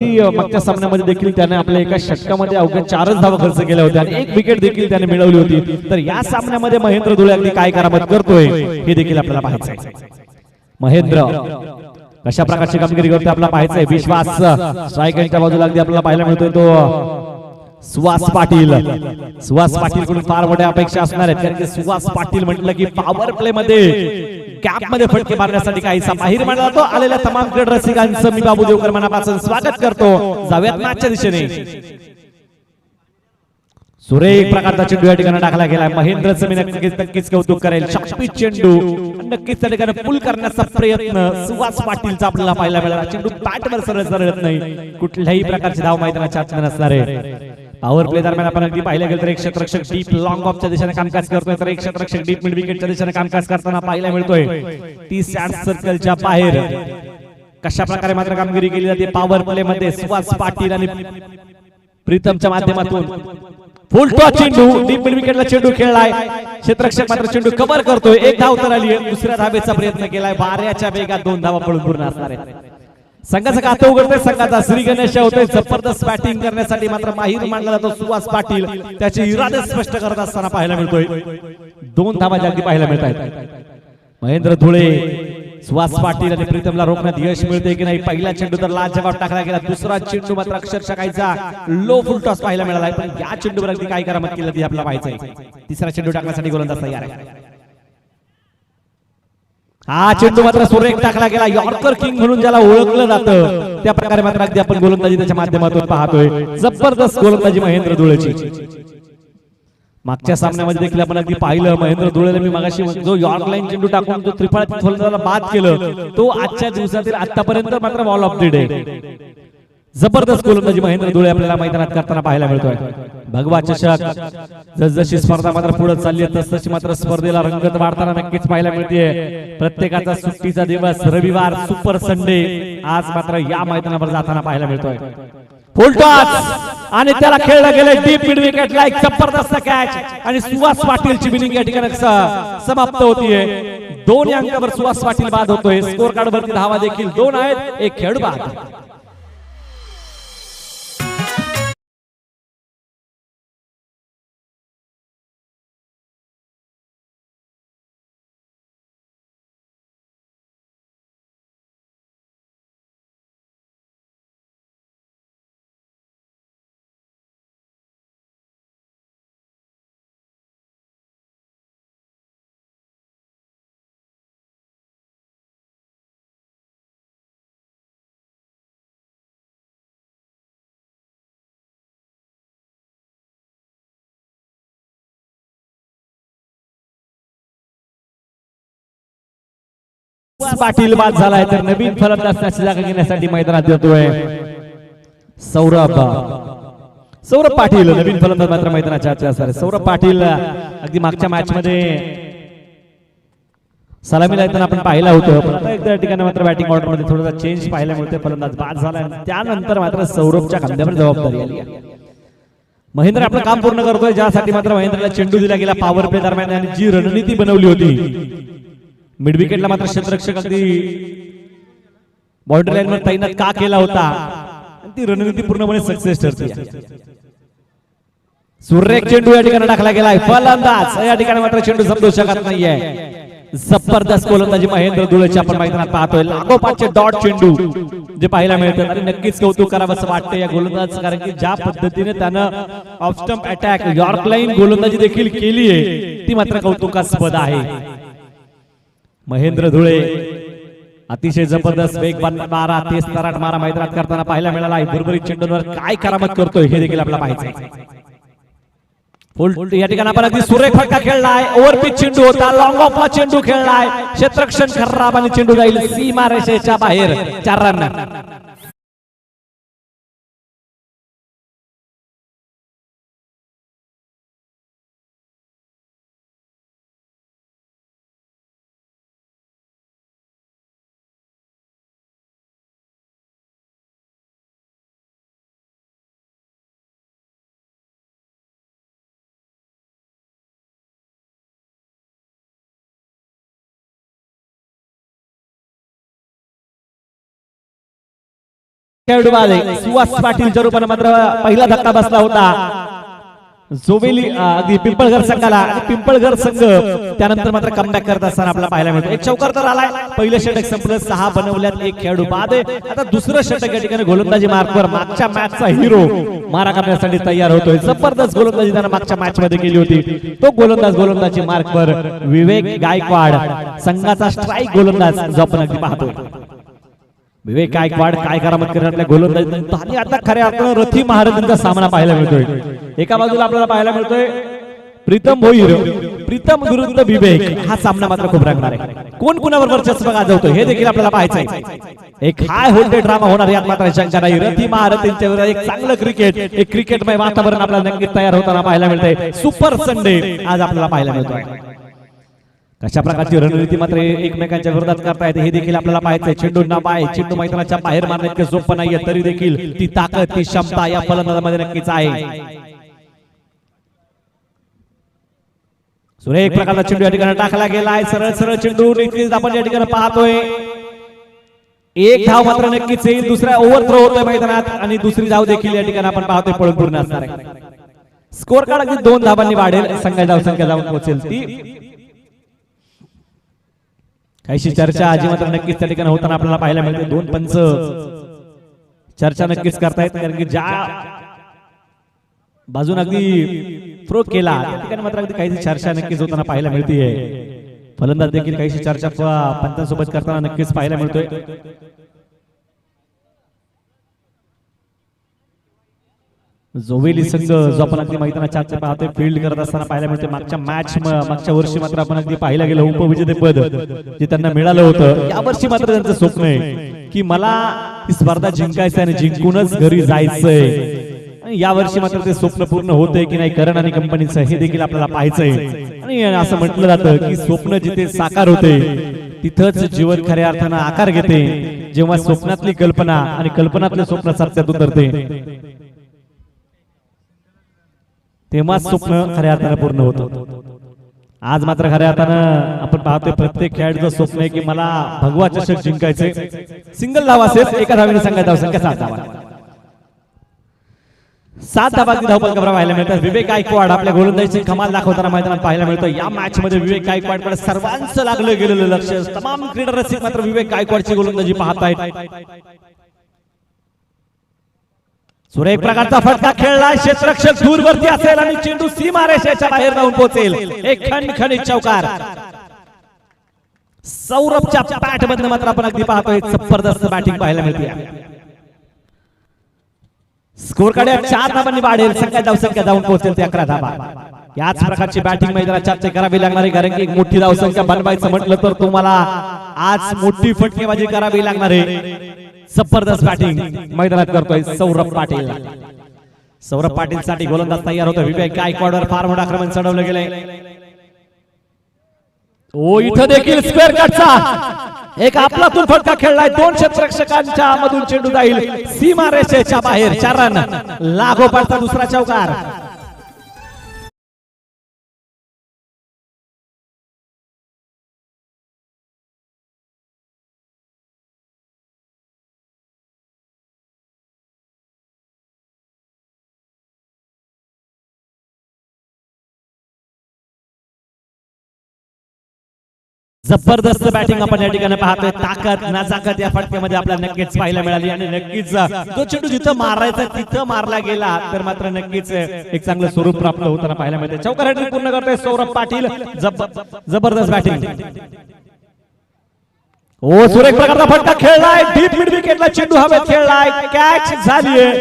मागच्या सामन्यामध्ये देखील त्याने आपल्या एका षटकामध्ये अवघ्या 4च धावा खर्च केल्या होत्या आणि एक विकेट देखील त्याने मिळवली होती। तर या सामन्यामध्ये महेंद्र धुळे अगदी काय करामत करतोय हे देखील आपल्याला पाहायचं आहे। महेंद्र कशा प्रकारची कामगिरी करतोय आपल्याला पाहायचं आहे। विश्वास स्ट्रायकरच्या बाजूला अगदी आपल्याला पाहायला मिळतोय तो सुहास पाटील। सुहास पाटील कडून फार मोठ्या अपेक्षा असणार आहेत, कारण की सुहास पाटील म्हटलं की पॉवर प्ले मध्ये गॅप मध्ये फटके मारण्यासाठी काहीसा बाहेर मांडला जातो। आलेल्या तमाम क्रीडा रसिकांचं मी बाबू देवकर मनापासून स्वागत करतो। जाऊयात मॅचच्या दिशेने। सुरेख प्रकारचा चेंडू या ठिकाणी टाकला गेलाय। महेंद्रचं मी नक्कीच कौतुक करेल। शक्तिशाली चेंडू नक्कीच त्या ठिकाणी पुल करण्याचा प्रयत्न सुहास पाटीलचा आपल्याला पाहायला मिळाला। चेंडू बॅटवर सरळ नाही, कुठल्याही प्रकारची धाव मैदानाच्या आत नसणार आहे। पॉवर प्ले दरम्यान आपण अगदी पाहिलं गेलं तर एक क्षेत्ररक्षक डीप लॉंग ऑफच्या दिशेने कामकाज करतोय, तर एक क्षेत्ररक्षक डीप मिड विकेटच्या दिशेने कामकाज करताना पाहायला मिळतोय। ती सॅड सर्कलच्या बाहेर कशा प्रकारे मात्र कामगिरी केली जाते पॉवर प्ले मध्ये सुहास पाटील आणि प्रीतमच्या माध्यमातून। फुल टॉस चेंडू डीप मिड विकेटला चेंडू खेळलाय। क्षेत्ररक्षक मात्र चेंडू कव्हर करतोय। एक धाव तर आली आहे, दुसऱ्या धावेचा प्रयत्न केलाय। वाऱ्याच्या वेगात 2 धावा पळून पूर्ण असणार आहेत। संघाचं खातं उघडतोय संघाचा श्री गणेश होतोय। जबरदस्त बॅटिंग करण्यासाठी मात्र माहीर मानला जातो सुहास पाटील। त्याचे इरादे स्पष्ट करत असताना पाहायला मिळतोय 2 धावा जागती पाहायला मिळत आहेत। महेंद्र धुळे सुहास पाटील आणि प्रीतमला रोखण्यात यश मिळते की नाही। पहिला चेंडू तर लाजवाब टाकला गेला, दुसरा चेंडू मात्र अक्षरशः काहीचा लो फुल टॉस पाहायला मिळाला, पण या चेंडूवर अगदी काय करामत केली ती आपल्याला पाहायचं आहे। तिसरा चेंडू टाकण्यासाठी गोलंदाज तयार आहे। हा चेंडू मात्र सुरेख टाकला गेला। यॉर्कर किंग म्हणून ज्याला ओळखलं जातं त्या प्रकारे मात्र अगदी आपण गोलंदाजी त्याच्या माध्यमातून पाहतोय। जबरदस्त गोलंदाजी महेंद्र धुळेची। मागच्या सामन्यामध्ये देखील आपण अगदी पाहिलं महेंद्र धुळेला मी मगाशी जो यॉर्क लाईन चेंडू टाकून जो त्रिफळातील फलंदाजाला बाद केलं, तो आजच्या दिवसातील आतापर्यंत मात्र बॉल ऑफ द डे। जबरदस्त गोलंदाजी महेंद्र धुळे आपल्याला मैदानात करताना पाहायला मिळतोय। भगवा चषक जसजशी स्पर्धा मात्र पुढे चालली आहे तसतशी मात्र स्पर्धेला रंगत वाढताना नक्कीच पाहायला मिळते। प्रत्येकाचा सुट्टीचा दिवस रविवार सुपर संडे आज मात्र या मैदानावर जाताना पाहायला मिळतोय। फुल टॉस आणि त्याला खेळलं गेलं डीप मिड विकेटला एक जबरदस्त कॅच आणि सुहास पाटीलची विनिंग या ठिकाणी समाप्त होतीये। 2 अंकावर सुहास पाटील बाद होतोय। स्कोर कार्ड वरती धावा देखील 2 आहेत, एक खेळ बाद। पाटील बाद झालाय, तर नवीन फलंदाज त्याची जागा घेण्यासाठी मैदानात येतोय सौरभ पाटील। नवीन फलंदाज मात्र मैदानाच्या आत असणार आहे। सौरभ पाटील अगदी मागच्या मॅच मध्ये सलामीला येताना आपण पाहिला होतं, पण आता एकदा या ठिकाणी मात्र बॅटिंग ऑर्डर मध्ये थोडासा चेंज पाहायला मिळते। फलंदाज बाद झाला, त्यानंतर मात्र सौरभच्या खांद्यावर जबाबदारी आली आहे। महेंद्र आपलं काम पूर्ण करतोय, ज्यासाठी मात्र महेंद्रला चेंडू दिला गेला पॉवर प्ले दरम्यान आणि जी रणनीती बनवली होती मिड विकेटला मात्र क्षेत्ररक्षक अगदी बाउंड्री लाईनवर तैनात का केला होता, ती रणनीती पूर्णपणे सक्सेस ठरते। सुरेख चेंडू या ठिकाणी टाकला गेलाय। फलंदाज या ठिकाणी मात्र चेंडू समजू शकत नाहीये। जबरदस्त गोलंदाजी महेंद्र धुळेची आपण मैदानात पाहतोय। लागोपाठचे डॉट चेंडू जे पाहायला मिळतात आणि नक्कीच कौतुक करावं असं वाटतं या गोलंदाज, कारण की ज्या पद्धतीने त्यानं off stump attack York line गोलंदाजी देखील केली आहे ती मात्र कौतुकास्पद आहे। महेंद्र धुळे अतिशय जबरदस्त वेगवान मारा, तेज तराट मारा मैदानात करताना पाहायला मिळाला आहे। भरभरीत चेंडूंवर काय करामत करतोय हे देखील आपल्याला पाहायचंय। फुल या ठिकाणी आपण अगदी सुरेख फटका खेळलाय। ओव्हरपिच चेंडू होता, लॉंग ऑफला चेंडू खेळलाय। क्षेत्ररक्षण खराब आणि चेंडू जाईल सीमारेषेच्या बाहेर 4 रन। खेळाडू बाद आहे सुहास पाटीलच्या रूपाने मात्र पहिला धक्का बसला होता जोवेली अगदी पिंपळघर संघाला आणि पिंपळघर संघ त्यानंतर मात्र कमबॅक करत असताना आपल्याला पाहायला मिळतो एक चौकार तर आलाय पहिलं षटक संपलं 6 बनवल्यात एक खेळाडू बाद आहे आता दुसरं षटक या ठिकाणी गोलंदाजी मार्कवर मागच्या मॅचचा हिरो मारा करण्यासाठी तयार होतोय जबरदस्त गोलंदाजी त्याने मागच्या मॅच मध्ये केली होती तो गोलंदाजी मार्कवर विवेक गायकवाड संघाचा स्ट्राईक गोलंदाज जो आपण अगदी पाहतोय विवेक गायकवाड काय करामत करत आपल्या गोलंदाजी आणि आता खऱ्या अर्थानं रथी महाराजांचा सामना पाहायला मिळतोय एका बाजूला आपल्याला पाहायला मिळतोय प्रीतम भोईर प्रीतम विरुद्ध विवेक हा सामना मात्र खूप रंगणार आहे कोण कुणावर वर्चस्व गाजवतो हे देखील आपल्याला पाहायचंय एक हाय व्होल्टेज ड्रामा होणार यात मात्र शंका नाही रथी महाराजांच्या विरुद्ध एक चांगलं क्रिकेट एक क्रिकेटमय वातावरण आपल्याला नक्कीच तयार होताना पाहायला मिळतंय सुपर संडे आज आपल्याला पाहायला मिळतोय कशा प्रकारची रणनीती मात्र एकमेकांच्या विरोधात करता येते हे देखील आपल्याला पाहायचंय चेंडूंना बाय चेंडू मैदानाच्या बाहेर मारण्यात इतकं सोपं नाहीये तरी देखील ती ताकद ती क्षमता या फलंदाजामध्ये नक्कीच आहे सुरेख प्रकारचा चेंडू या ठिकाणी टाकला गेलाय सरळ सरळ चेंडू नक्कीच आपण या ठिकाणी पाहतोय एक धाव मात्र नक्कीच येईल दुसरा ओव्हर थ्रो होतोय मैदानात आणि दुसरी धाव देखील या ठिकाणी आपण पाहतोय पळून पूर्ण असणार आहे स्कोर कार्ड अगदी 2 धावांनी वाढेल संघाची धावसंख्या जाऊन पोहोचेल ती काहीशी चर्चा आजी मात्र नक्कीच त्या ठिकाणी होताना आपल्याला पाहायला मिळते 2 पंच चर्चा नक्कीच करतायत कारण की ज्या बाजून अगदी थ्रो केला त्या ठिकाणी मात्र अगदी काहीशी चर्चा नक्कीच होताना पाहायला मिळते फलंदाज देखील काहीशी चर्चा पंचांसोबत करताना नक्कीच पाहायला मिळतोय जोवेली संघ जो आपण अगदी मैदानाच्या आजच्या पाहतोय फील्ड करत असताना पाहायला मिळते मागच्या वर्षी मात्र आपण अगदी पाहायला गेलो उपविजेतेपद जे त्यांना मिळालं होतं या वर्षी मात्र त्यांचं स्वप्न आहे की मला ही स्पर्धा जिंकायचं आणि जिंकूनच घरी जायचंय या वर्षी मात्र ते स्वप्न पूर्ण होतंय की नाही करण आणि कंपनीचं हे देखील आपल्याला पाहायचंय आणि असं म्हटलं जातं की स्वप्न जिथे साकार होते तिथंच जीवन खऱ्या अर्थानं आकार घेते जेव्हा स्वप्नातली कल्पना आणि कल्पनातलं स्वप्न सत्यात उतरते तेव्हा स्वप्न खऱ्या अर्थानं पूर्ण होतं आज मात्र खऱ्या अर्थानं आपण पाहतोय प्रत्येक खेळाडूचं स्वप्न आहे की मला भगवा चषक जिंकायचे सिंगल धाव असेल एका धावेने संघाची धावसंख्या 7 धावा 7 धावांची धावपल पाहायला मिळतात विवेक गायकवाड आपल्या गोलंदाजीची कमाल दाखवताना मैदानात पाहायला मिळतो या मॅच मध्ये विवेक गायकवाडकडे सर्वांचं लागलं गेलेलं लक्ष तमाम क्रीडा रसिक मात्र विवेक गायकवाडची गोलंदाजी पाहतायत सुरेख प्रकारचा फटका खेळला क्षेत्ररक्षक दूरवरती असेल आणि चेंडू सीमारेषेच्या बाहेर जाऊन पोहोचेल एक खणखणीत चौकार सौरभच्या बॅट मधनं मात्र आपण अगदी पाहतोय जबरदस्त बॅटिंग पाहायला मिळते स्कोर कडे 4 धावांनी वाढेल संघाची धावसंख्या जाऊन पोहोचेल ते 11 धावा याच प्रकारची बॅटिंग मैदानात करावी लागणार आहे कारण की एक मोठी धावसंख्या बनवायचं म्हटलं तर तुम्हाला आज मोठी फटकेबाजी करावी लागणार आहे जबरदस्त बॅटिंग मैदानात करतोय सौरभ पाटील साठी गोलंदाज तयार होतो विवेक गायकवाडवर फार मोठं आक्रमण चढवलं गेलंय ओ इथं देखील स्क्वेअर कटचा एक आपलातून फटका खेळलाय 2 क्षेत्ररक्षकांच्या मधून चेंडू जाईल सीमारेषेच्या बाहेर 4 रन लागोपाठचा दुसरा चौकार जबरदस्त बॅटिंग आपण या ठिकाणी पाहतोय ताकद नजाकत या फटक्यामध्ये आपल्याला नक्कीच पाहायला मिळाली आणि नक्कीच तो चेंडू जिथं मारायचा तिथं मारला गेला तर मात्र नक्कीच एक चांगलं स्वरूप प्राप्त होताना पाहायला मिळते चौकार हॅट्रिक पूर्ण करतोय सौरभ पाटील जबरदस्त बॅटिंग ओ सुरेख प्रकारचा फटका खेळलाय डीप मिड विकेटला चेंडू हवेत खेळलाय कॅच झालीये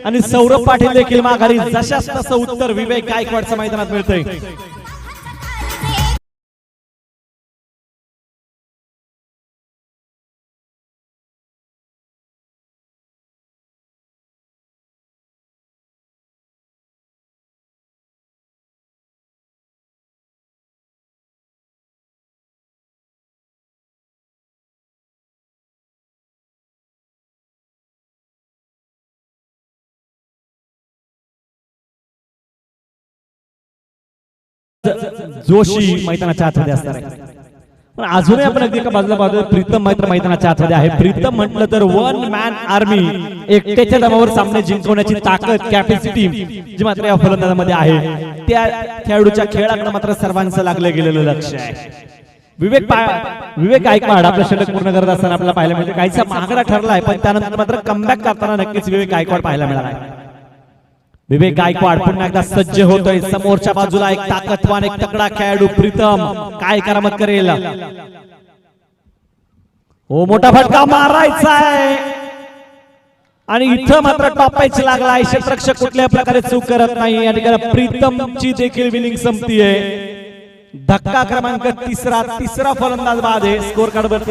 आणि सौरभ पाटील देखील माघारी जशास तसं उत्तर विवेक गायकवाडच्या मैदानात मिळतंय जोशी मैदानाच्या आतमध्ये असणार आहे पण अजूनही आपण अगदी एका बाजूला पाहतोय प्रीतम मात्र मैदानाच्या आतमध्ये आहे. प्रीतम म्हटलं तर वन मॅन आर्मी, एकट्याच्या दमावर सामने जिंकवण्याची ताकद, कॅपॅसिटी जी मात्र या फलंदाजामध्ये आहे, त्या खेळाडूच्या खेळाकडे मात्र सर्वांचं लागलं गेलेलं लक्ष आहे. विवेक गायकवाड आपलं षटक पूर्ण करत असताना आपल्याला पाहायला मिळते. काहीसा महागडा ठरलाय, पण त्यानंतर मात्र कमबॅक करताना नक्कीच विवेक गायकवाड पाहायला मिळाला. विवेक गायकवाड पुन्हा एकदा सज्ज होतोय. समोरच्या बाजूला एक ताकदवान, एक तगडा खेळाडू प्रीतम काय करामत करेल. हो, मोठा फटका मारायचा आहे आणि इथं मात्र टॉपायची लागला. क्षेत्ररक्षक कुठल्या प्रकारे चूक करत नाही. या ठिकाणी प्रीतमची देखील विनिंग संपतीये. धक्का क्रमांक तिसरा फलंदाज बाद आहे स्कोर कार्ड वर.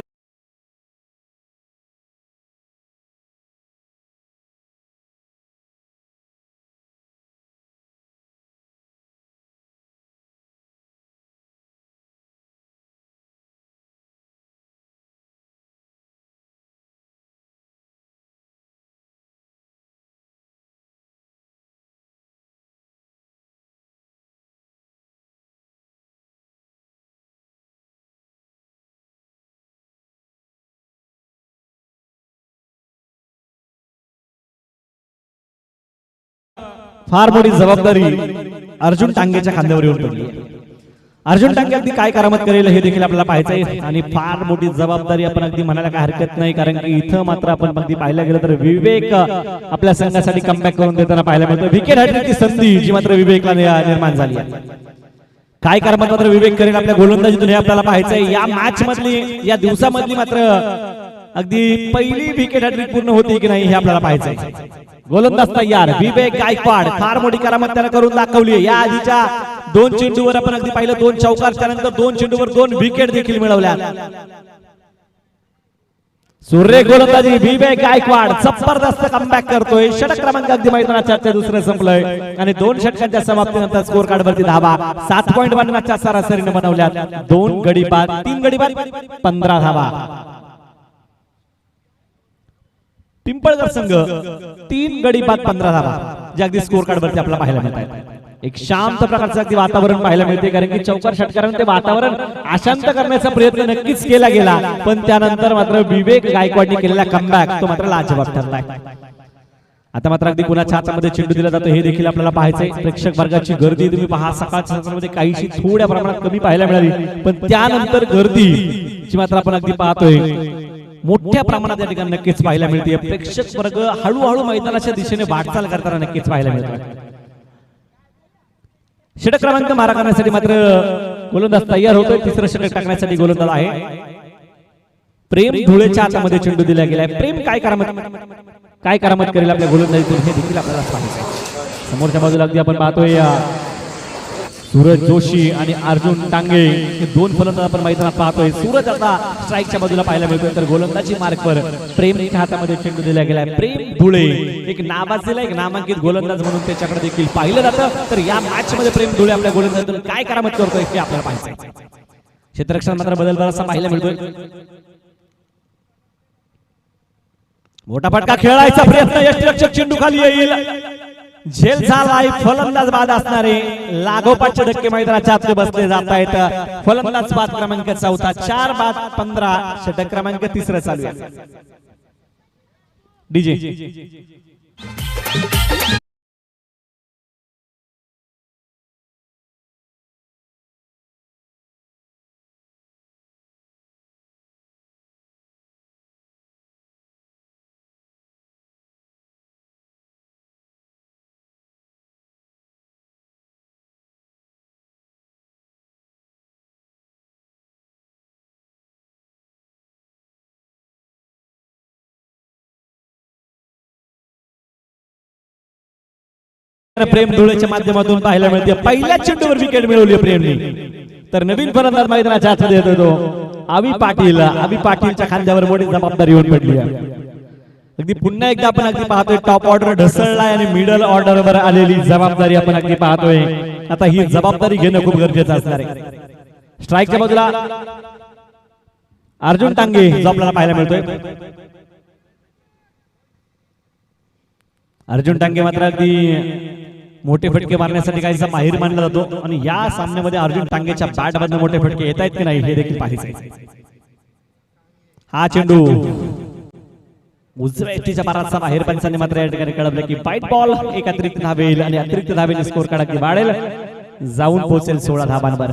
फार मोठी जबाबदारी अर्जुन टांगेच्या खांद्यावर येऊन पडली. अर्जुन टांगे अगदी काय करामत करेल हे देखील आपल्याला पाहायचंय आणि फार मोठी जबाबदारी आपण अगदी म्हणायला काय हरकत नाही, कारण की इथं मात्र आपण अगदी पाहायला गेलं तर विवेक आपल्या संघासाठी कमबॅक करून देताना पाहायला मिळतो. विकेट हॅट्रिकची संधी जी मात्र विवेकला निर्माण झाली आहे. काय करामत मात्र विवेक करेल आपल्या गोलंदाजीतून हे आपल्याला पाहायचंय. या मॅच मधली, या दिवसामधली मात्र अगदी पहिली विकेट हॅट्रिक पूर्ण होती की नाही हे आपल्याला पाहायचंय. गोलंदाज तयार विवेक गायकवाड, फार मोठी करामत त्याने करून दाखवली. या आधीच्या 2 चेंडूवर आपण अगदी पाहिलं 2 चौकार, त्यानंतर 2 चेंडूवर 2 विकेट देखील मिळवल्या. सुरेख गोलंदाजी विवेक गायकवाड जबरदस्त कमबॅक करतोय. षटक क्रमांक अगदी मैदानाच्या दुसरं संपलंय आणि 2 षटकांच्या समाप्तीनंतर स्कोर कार्ड वरती धावा 7.1 मॅचच्या सरासरीने बनवल्या. 2 गडी बाद, 3 गडी बाद, 15 धावा. पिंपळगर संघ 3 गडी बाद 15 धावा जे अगदी स्कोर कार्ड वरती आपल्याला पाहायला मिळतात. एक शांत प्रकारचं अगदी वातावरण पाहायला मिळते, कारण की चौकार षटकाराने ते वातावरण अशांत करण्याचा प्रयत्न नक्कीच केला गेला, पण त्यानंतर मात्र विवेक गायकवाडने केलेला कमबॅक तो मात्र लाजवाब ठरलाय. आता मात्र अगदी कुणाच्या हातामध्ये चेंडू दिला जातो हे देखील आपल्याला पाहायचंय. प्रेक्षक वर्गाची गर्दी तुम्ही पहा, सकाळच्या सत्रामध्ये काहीशी थोड्या प्रमाणात कमी पाहायला मिळाली, पण त्यानंतर गर्दी जी मात्र आपण अगदी पाहतोय मोठ्या प्रमाणात या ठिकाणी नक्कीच पाहायला मिळते. प्रेक्षक वर्ग हळूहळू मैदानाच्या दिशेने वाटचाल करताना नक्कीच पाहायला मिळतोय. षटक क्रमांक मारा करण्यासाठी मात्र गोलंदाज तयार होतोय. तिसरं षटक टाकण्यासाठी गोलंदाज आहे प्रेम धुळेच्या हातामध्ये चेंडू दिला गेलाय. प्रेम काय करामत करेल आपल्या गोलंदाजीतून हे देखील आपल्याला पाहायचं. समोरच्या बाजूला अगदी आपण पाहतोय सूरज जोशी आणि अर्जुन टांगे हे 2 फलंदाज आपण मैदानात पाहतोय. सूरज आता स्ट्राईकच्या बाजूला पाहायला मिळतोय, तर गोलंदाजी मार्कवर प्रेमच्या हातामध्ये चेंडू दिला गेलाय. प्रेम धुळे एक नावाजलेला, एक नामांकित गोलंदाज म्हणून त्याच्याकडे देखील पाहिलं जातं. तर या मॅच मध्ये प्रेम धुळे आपल्या गोलंदाजीतून काय करामत करतोय हे आपल्याला पाहायचं. क्षेत्ररक्षण मात्र बदल बराचसा पाहायला मिळतोय. मोठा फटका खेळायचा प्रयत्न, यष्टिरक्षक चेंडू खाली येईल. झेल झालाय, फलंदाज बाद असणारे लागोपाठचे धक्के मैदानाच्या आत बसले जात आहेत. फलंदाज बाद क्रमांक 4, 4 बाद 15, षटक क्रमांक 3 चालू आहे. डीजे प्रेम धुळेच्या माध्यमातून पाहायला मिळते. पहिल्या चेंडूवर विकेट मिळवली प्रेमने, तर नवीन फलंदाज मैदानाच्या हातात येतो आवी पाटील. आवी पाटीलच्या खांद्यावर मोठी जबाबदारी येऊन पडली आहे. अगदी पुन्हा एकदा आपण अगदी पाहतोय टॉप ऑर्डर ढसळलाय आणि मिडल ऑर्डर वर आलेली जबाबदारी आपण अगदी पाहतोय. आता ही जबाबदारी घेणं खूप गरजेचं असणार आहे. स्ट्राईकच्या बाजूला अर्जुन टांगे जो आपल्याला पाहायला मिळतोय. अर्जुन टांगे मात्र अगदी मोठे फटके मारण्यासाठी काहीसा माहीर मानला जातो आणि या सामन्यामध्ये अर्जुन टांगेच्या बॅट मधून मोठे फटके येत आहेत की नाही हे देखील पाहायचे. हा चेंडू उजव्या एष्टीच्या बाराचा बाहेर पंचांनी मात्र या ठिकाणी कळवले की व्हाईट बॉल एक अतिरिक्त धावेल आणि अतिरिक्त धावेने स्कोर काढा वाढेल, जाऊन पोहोचेल 16 धावांवर.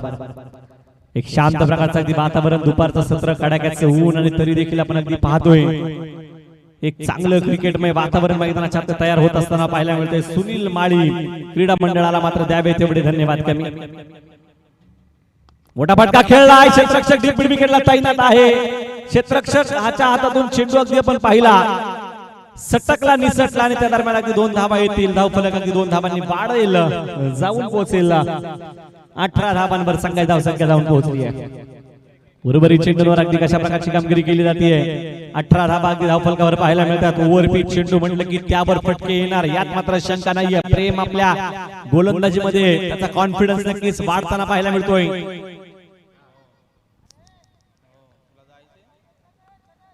एक शांत प्रकारचं अगदी वातावरण, दुपारचं सत्र, कडाक्याचं ऊन आणि तरी देखील आपण अगदी पाहतोय एक चांगलं क्रिकेटमय वातावरण मैदानाच्या आत तयार होत असताना पाहायला मिळते. सुनील माळी क्रीडा मंडळाला मात्र द्यावे तेवढे धन्यवाद कमी. मोठा फटका खेळलाय, क्षेत्ररक्षक डीप मिड विकेटला तैनात आहे. क्षेत्ररक्षक हाच्या हातातून चेंडू अगदी आपण पाहिला सटकला, निसटला आणि त्या दरम्यान अगदी 2 धावा येतील. धावफलक अगदी 2 धावांनी वाढेल, जाऊन पोहोचेल 18 धावांवर संघाची धावसंख्या जाऊन पोहोचली आहे. उर्वरित चेंडूवर अगदी कशा प्रकारची कामगिरी केली जाते. 18 धावा अगदी धावफलकावर पाहायला मिळतात. ओव्हरपीच चेंडू म्हटलं की त्यावर फटके येणार यात मात्र शंका नाहीये. प्रेम आपल्या गोलंदाजीमध्ये त्याचा कॉन्फिडन्स नक्कीच वाढताना पाहायला मिळतोय.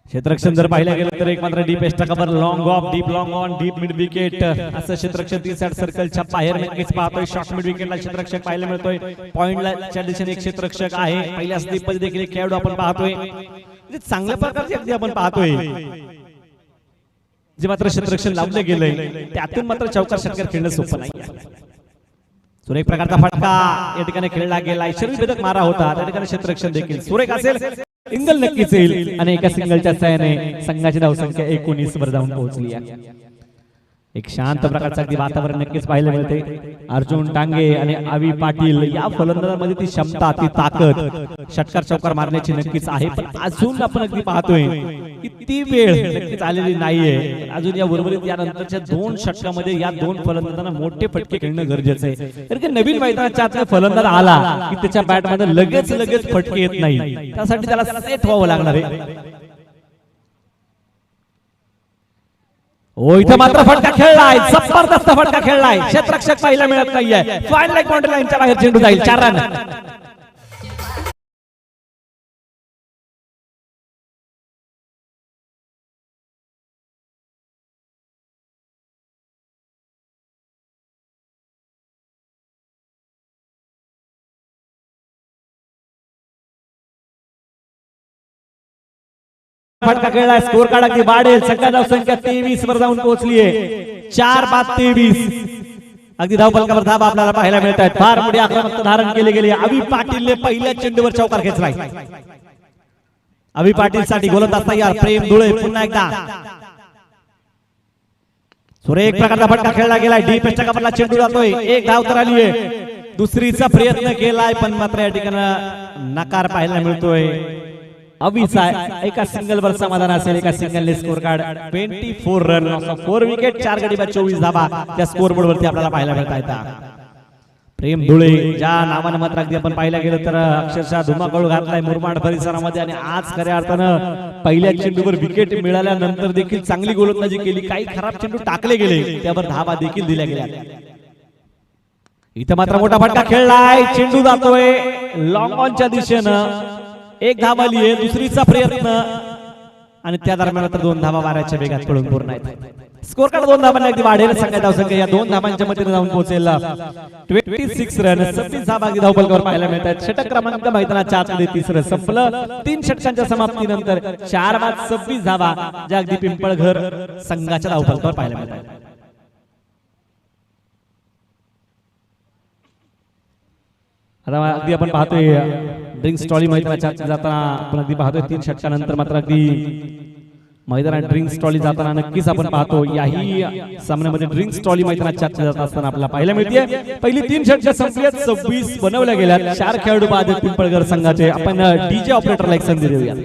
क्षेत्ररक्षण जर पाहिलं गेलं तर एक मात्र deep एस्टा cover, long of, deep long on, deep mid wicket असं क्षेत्ररक्षण 3 साइड सर्कलच्या बाहेर नक्कीच पाहतोय. शॉर्ट मिड विकेटला क्षेत्ररक्षक पाहायला मिळतोय. पॉइंटच्या दिशेने एक क्षेत्ररक्षक आहे. पहिल्या स्लिपमध्ये देखील एक खेळाडू आपण पाहतोय. चांगल्या प्रकारचे अगदी आपण पाहतोय जे मात्र क्षेत्ररक्षण लावले गेलंय त्यातून मात्र चौकार षटकार खेळणं सोपं नाही. सुरेख प्रकारचा फटका या ठिकाणी खेळला गेला. शरीरभेदक मारा होता त्या ठिकाणी क्षेत्ररक्षण देखील सुरेख असेल. सिंगल नक्कीच येईल आणि एका सिंगलच्या साहाय्याने संघाची धावसंख्या 19 वर जाऊन पोहोचली आहे. एक शांत प्रकारचं अगदी वातावरण नक्कीच पाहायला मिळते. अर्जुन टांगे आणि आवी पाटील या फलंदाजांमध्ये ती क्षमता, ती ताकद षटकार चौकार मारण्याची नक्कीच आहे. पण अजून आपण अगदी पाहतोय की ती वेळ नक्कीच आलेली नाहीये. अजून या उर्वरित या नंतरच्या 2 षटकामध्ये या 2 फलंदाजांना मोठे फटके खेळणं गरजेचं आहे. कारण की नवीन मैदानाच्या आतला फलंदाज आला की त्याच्या बॅट मध्ये लगेच फटके येत नाही. त्यासाठी त्याला सेट व्हावं लागणार आहे. ओ इथे मात्र फटका खेळलाय, जबरदस्त फटका खेळलाय. क्षेत्ररक्षक पाहायला मिळत नाहीये. फाईन लाईक बाउंड्री लाईनच्या बाहेर चेंडू जाईल. 4 रन. फटका खेळलाय, स्कोर कार्ड अगदी वाढेल. संघाची धावसंख्या 23 वर जाऊन पोहोचली आहे. 4 बाद 23 अगदी धावफलकावर धावा आपल्याला पाहायला मिळत आहेत. फार मोठी आक्रमकता धारण केली गेली. आवी पाटीलने पहिल्या चेंडूवर चौकार खेचलाय. आवी पाटील साठी गोलंदाज तयार. प्रेम धुळे पुन्हा एकदा सुरेख प्रकारचा फटका खेळला गेलाय. डीप एस्टा कव्हरला चेंडू जातोय. एक धाव तर आली आहे. दुसरीचा प्रयत्न केलाय पण मात्र या ठिकाणी नकार पाहायला मिळतोय. अवीचा एका सिंगल वर समाधान असेल. एका सिंगलने स्कोर कार्ड 24 रन, 4 विकेट, 4 गडी बाद 24 धावा त्या स्कोर बोर्ड वरती आपल्याला पाहायला मिळत आहेत. प्रेम धुळे ज्या नावाने मात्र अगदी आपण पाहायला गेलं तर अक्षरशः धुमाकूळ घातलाय मुरबाड परिसरामध्ये आणि आज खऱ्या अर्थानं पहिल्या चेंडूवर विकेट मिळाल्यानंतर देखील चांगली गोलंदाजी केली. काही खराब चेंडू टाकले गेले त्यावर धावा देखील दिल्या गेल्या. इथं मात्र मोठा फटका खेळलाय. चेंडू जातोय लॉंग ऑनच्या दिशेनं. एक धावा आली आहे. दुसरीचा प्रयत्न आणि त्या दरम्यान तर 2 धावा मारायच्या वेगात पळून पूर्ण आहेत. स्कोर कार्ड 2 धावांनी अगदी वाढेल. संघाची धावसंख्या या 2 धावांच्या मधून जाऊन पोहोचेल 26 रन. 26 धावा अगदी धावफलकावर पाहायला मिळतात. षटक क्रमांक मैदानाच्या आतमध्ये 3रं संपलं. 3 षटकांच्या समाप्तीनंतर 4 बाद 26 धावा ज्या अगदी पिंपळघर संघाच्या धावफलकावर पाहायला मिळतात. आता अगदी आपण पाहतोय ड्रिंक्स ट्रॉली मैदानाच्या जाताना आपण अगदी पाहतोय 3 षटकानंतर मात्र अगदी मैदानात ड्रिंक्स ट्रॉली जाताना नक्कीच आपण पाहतो. याही सामन्यामध्ये ड्रिंक्स ट्रॉली मैदानाच्या जात असताना आपल्याला पाहायला मिळते. पहिली 3 षटकं संपली आहेत. 26 बनवल्या गेल्या. 4 खेळाडू बाद पिंपळघर संघाचे. आपण डीजे ऑपरेटरला एक संधी देऊया.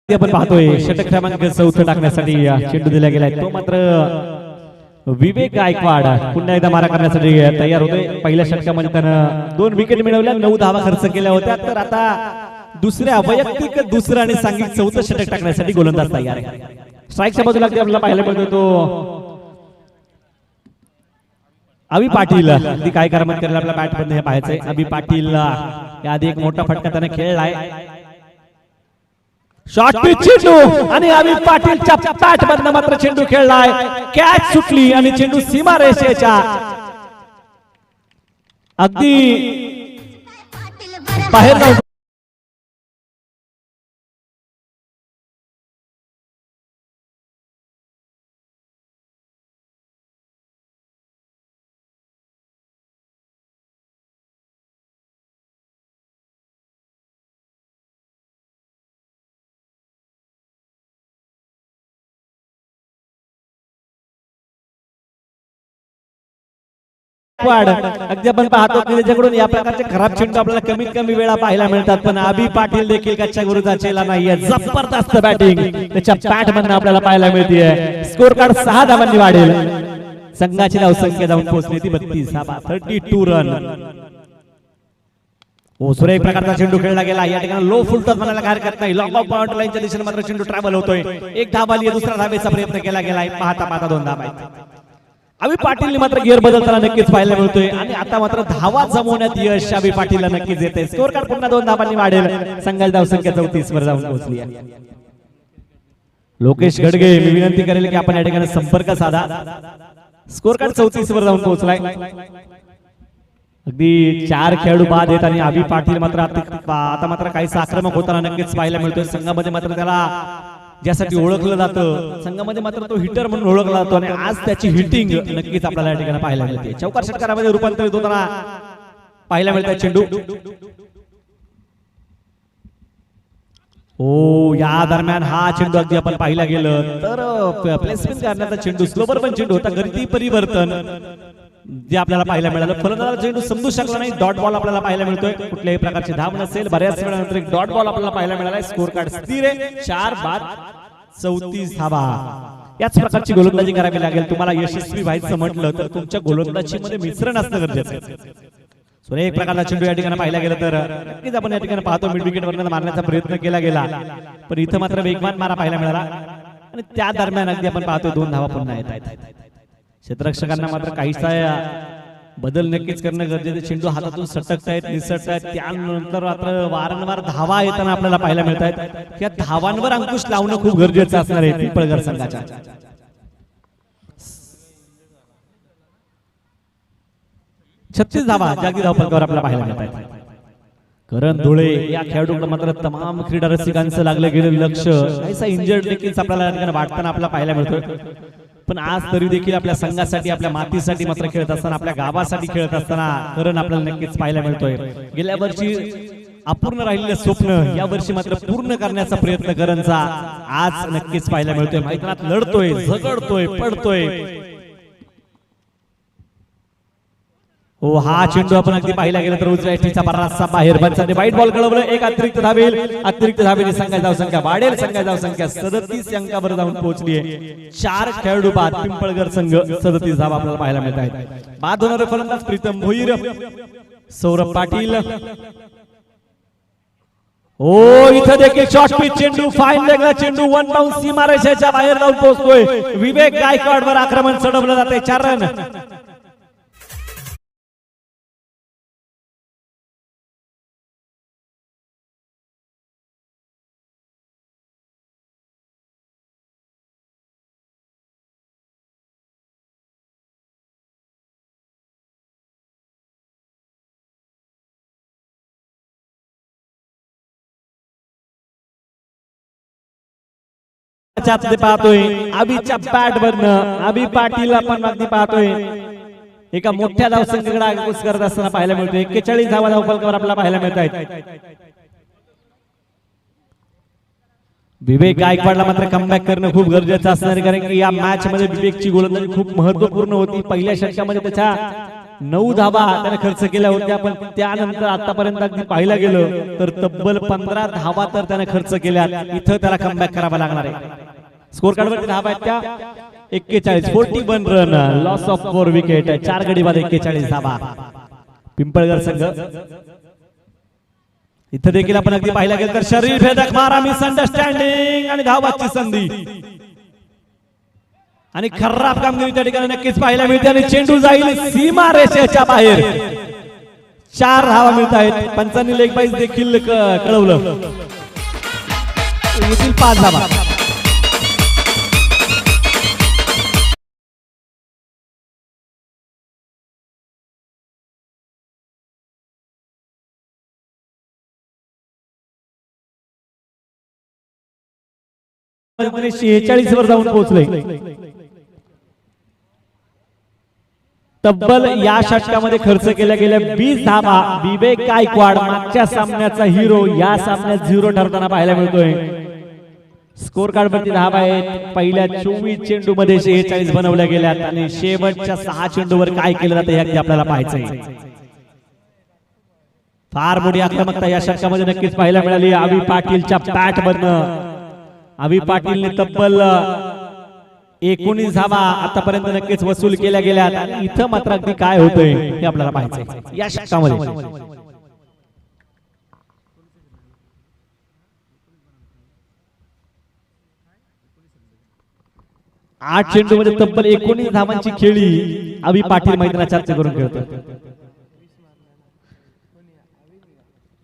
आपण पाहतोय षटक क्रमांक 4 टाकण्यासाठी चेंडू दिला गेलाय तो मात्र विवेक गायकवाड पुन्हा एकदा मारा करण्यासाठी तयार होते। पहिल्या षटकामध्ये त्यानं 2 विकेट मिळवल्या, 9 धावा खर्च केल्या होत्या, तर आता दुसऱ्या वैयक्तिक दुसरं आणि सांघिक 4थं षटक टाकण्यासाठी गोलंदाज तयार आहे। स्ट्राईकच्या बाजूला आपल्याला पाहायला मिळतो तो अभि पाटील ती काय करामत करेल आपल्या बॅट मध्ये हे पाहायचंय। अभि पाटील याआधी एक मोठा फटका त्याने खेळलाय, शॉट पिच चेंडू आणि अभि पाटीलच्या बॅट मधनं मात्र चेंडू खेळलाय, कॅच सुटली आणि चेंडू सीमारेषेच्या अगदी बाहेर जाऊन अगदी आपण पाहतो की त्याच्याकडून या प्रकारचे खराब चेंडू आपल्याला कमीत कमी वेळा पाहायला मिळतात, पण अभि पाटील देखील कच्च्या गुरुचा चेला नाहीये। जबरदस्त बॅटिंग त्याच्या बॅट मधून आपल्याला पाहायला मिळते। स्कोर कार्ड 6 धावांनी वाढेल, संघाची धावसंख्या जाऊन पोहोचली ती 32 धावा, 32 रन। ओसुरे एक प्रकारचा चेंडू खेळला गेला, या ठिकाणी लो फुलटॉस म्हणायला काय हरकत नाही। लॉंग ऑफ पॉइंट लाईनच्या दिशेने मात्र चेंडू ट्रॅव्हल होतोय, एक धाव आली, दुसरा धावेचा प्रयत्न केला गेलाय, पाहता पाहता 2 धावा आहेत। अभि पाटीलने मात्र गिअर बदलताना नक्कीच पाहायला मिळतोय आणि आता मात्र धावा जमवण्यात यश अभि पाटीलला नक्कीच येते। स्कोर कार्ड पुन्हा 2 धावांनी वाढेल, संघाची धावसंख्या 34 वर जाऊन पोहोचली आहे। लोकेश गडगे मी विनंती करेल की आपण या ठिकाणी संपर्क साधा। स्कोर कार्ड 34 वर जाऊन पोहोचलाय, अगदी 4 खेळाडू बाद आहेत आणि अभि पाटील मात्र आता मात्र काही आक्रमक होताना नक्कीच पाहायला मिळतोय। संघामध्ये मात्र त्याला ज्यासाठी ओळखलं जातं, संघामध्ये मात्र तो हिटर म्हणून ओळखला जातो आणि आज त्याची हिटिंग नक्कीच आपल्याला या ठिकाणी पाहायला मिळते। चौकार षटकारामध्ये रूपांतरित होताना पाहायला मिळतोय चेंडू। ओ या दरम्यान हा चेंडू अगदी आपण पाहिला गेलं तर प्लेसमेंट करण्याचा चेंडू स्लोवर पण चेंडू होता, गती परिवर्तन जे आपल्याला पाहायला मिळालं। फलंदाज चेंडू समजू शकला नाही, डॉट बॉल आपल्याला पाहायला मिळतोय, कुठल्याही प्रकारची धाव नसेल, बऱ्याच वेळानंतर एक डॉट बॉल आपल्याला पाहायला मिळालाय। स्कोर कार्ड स्थिर आहे, 4 बाद 34 धावा। याच प्रकारची गोलंदाजी करावी लागेल तुम्हाला यशस्वी व्हायचं म्हटलं तर तुमच्या गोलंदाजीमध्ये मिश्रण असणं गरजेचं आहे। एक प्रकारचा चेंडू या ठिकाणी पाहिला गेला तर नक्कीच आपण या ठिकाणी पाहतो मिड विकेट वरनं मारण्याचा प्रयत्न केला गेला, पण इथं मात्र वेगवान मारा पाहायला मिळाला आणि त्या दरम्यान अगदी आपण पाहतो 2 धावा पुन्हा येत आहेत। क्षेत्ररक्षकांना मात्र काहीसा बदल नक्कीच करणं गरजेचं। चेंडू हातातून सटकतायत, निसटतायत, त्यानंतर मात्र वारंवार धावा येताना आपल्याला पाहायला मिळत आहेत। या धावांवर अंकुश लावणं खूप गरजेचं असणार आहे पिंपळगर संघाच्या। 36 धावा जागतिक धावफलकावर आपल्याला पाहायला मिळत आहेत। करण धुळे या खेळाडूकडे मात्र तमाम क्रीडा रसिकांचं लागलं गेलं लक्ष, काहीसा इंजर्ड देखील आपल्याला या ठिकाणी वाटताना आपल्याला पाहायला मिळतोय, पण आज तरी देखील आपल्या संघासाठी, आपल्या मातीसाठी मात्र खेळत असताना, आपल्या गावासाठी खेळत असताना करण आपल्याला नक्कीच पाहायला मिळतोय। गेल्या वर्षी अपूर्ण राहिलेलं स्वप्न या वर्षी मात्र पूर्ण करण्याचा प्रयत्न करणचा आज नक्कीच पाहायला मिळतोय। मैदानात लढतोय, झगडतोय, पडतोय। हो हा चेंडू आपण अगदी पाहिला गेला तर उजव्या एष्टीचा बराचसा बाहेर बंचाने वाईट बॉल कळवलं, एक अतिरिक्त धावेल, अतिरिक्त धावेने संघाची धावसंख्या वाढेल, संघाची धावसंख्या 37 अंकावर जाऊन पोहोचली आहे। 4 खेळाडू बाद पिंपळगर संघ 37 धावा आपल्याला पाहायला मिळत आहेत। बाद होणारे फलंदाज प्रीतम भोईर, सौरभ पाटील। ओ इथं देखील शॉर्ट पिच चेंडू, फाईन लेगला चेंडू, 1 बाउंस सीमारेषेच्या बाहेर जाऊन पोहोचतोय। विवेक गायकवाड वर आक्रमण चढवलं जाते, 4 रन। पाहतोय अभिच्या बॅट वरनं अभि पाटील आपण अगदी पाहतोय एका मोठ्या धावसंख्येकडे आगमन करत असताना पाहायला मिळतोय। 41 धावा धावफलकावर आपल्याला पाहायला मिळत आहेत। विवेक गायकवाडला मात्र कमबॅक करणं खूप गरजेचं असणार आहे, कारण की या मॅच मध्ये विवेकची गोलंदाजी खूप महत्त्वपूर्ण होती। पहिल्या षटकामध्ये त्याच्या 9 धावा त्याने खर्च केल्या होत्या, पण त्यानंतर आतापर्यंत अगदी पाहायला गेलं तर तब्बल 15 धावा तर त्याने खर्च केल्या. इथं त्याला कमबॅक करावा लागणार आहे. स्कोर कार्ड वरती धावा आहेत त्या 41, 41 रन, लॉस ऑफ 4 विकेट, 4 गडी बाद 41 धावा. पिंपळगर संघ इथं देखील आपण अगदी पाहायला गेलं तर शरीर भेदक मारा, मिसअंडरस्टँडिंग आणि धावाची संधी आणि खराब कामगिरी त्या ठिकाणी नक्कीच पाहायला मिळते आणि चेंडू जाईल सीमा रेषेच्या बाहेर. 4 धावा मिळत आहेत. पंचांनी लेग बाईज देखील कळवलं. येथील 5 धावा. म्हणजे 46 वर जाऊन पोहोचले. तब्बल या षटकामध्ये खर्च केल्या गेल्या 20 धावा. विवेक गायकवाड मागच्या सामन्याचा हिरो या सामन्यात 0 ठरताना पाहायला मिळतोय. स्कोर कार्ड वरती धावा आहेत. पहिल्या 24 चेंडू मध्ये 46 बनवल्या गेल्यात आणि शेवटच्या 6 चेंडूवर काय केलं जातं हे अगदी आपल्याला पाहायचंय. फार मोठी आक्रमकता या षटकामध्ये नक्कीच पाहायला मिळाली. अभि पाटीलच्या बॅट मधनं. अभि पाटीलने तब्बल 19 धावा आतापर्यंत नक्कीच वसूल केल्या गेल्यात आणि इथं मात्र अगदी काय होतंय हे आपल्याला पाहायचंय या षटकामध्ये. 8 चेंडू मध्ये तब्बल 19 धावांची खेळी अभि पाटील मैदानाच्या आत करून खेळतोय.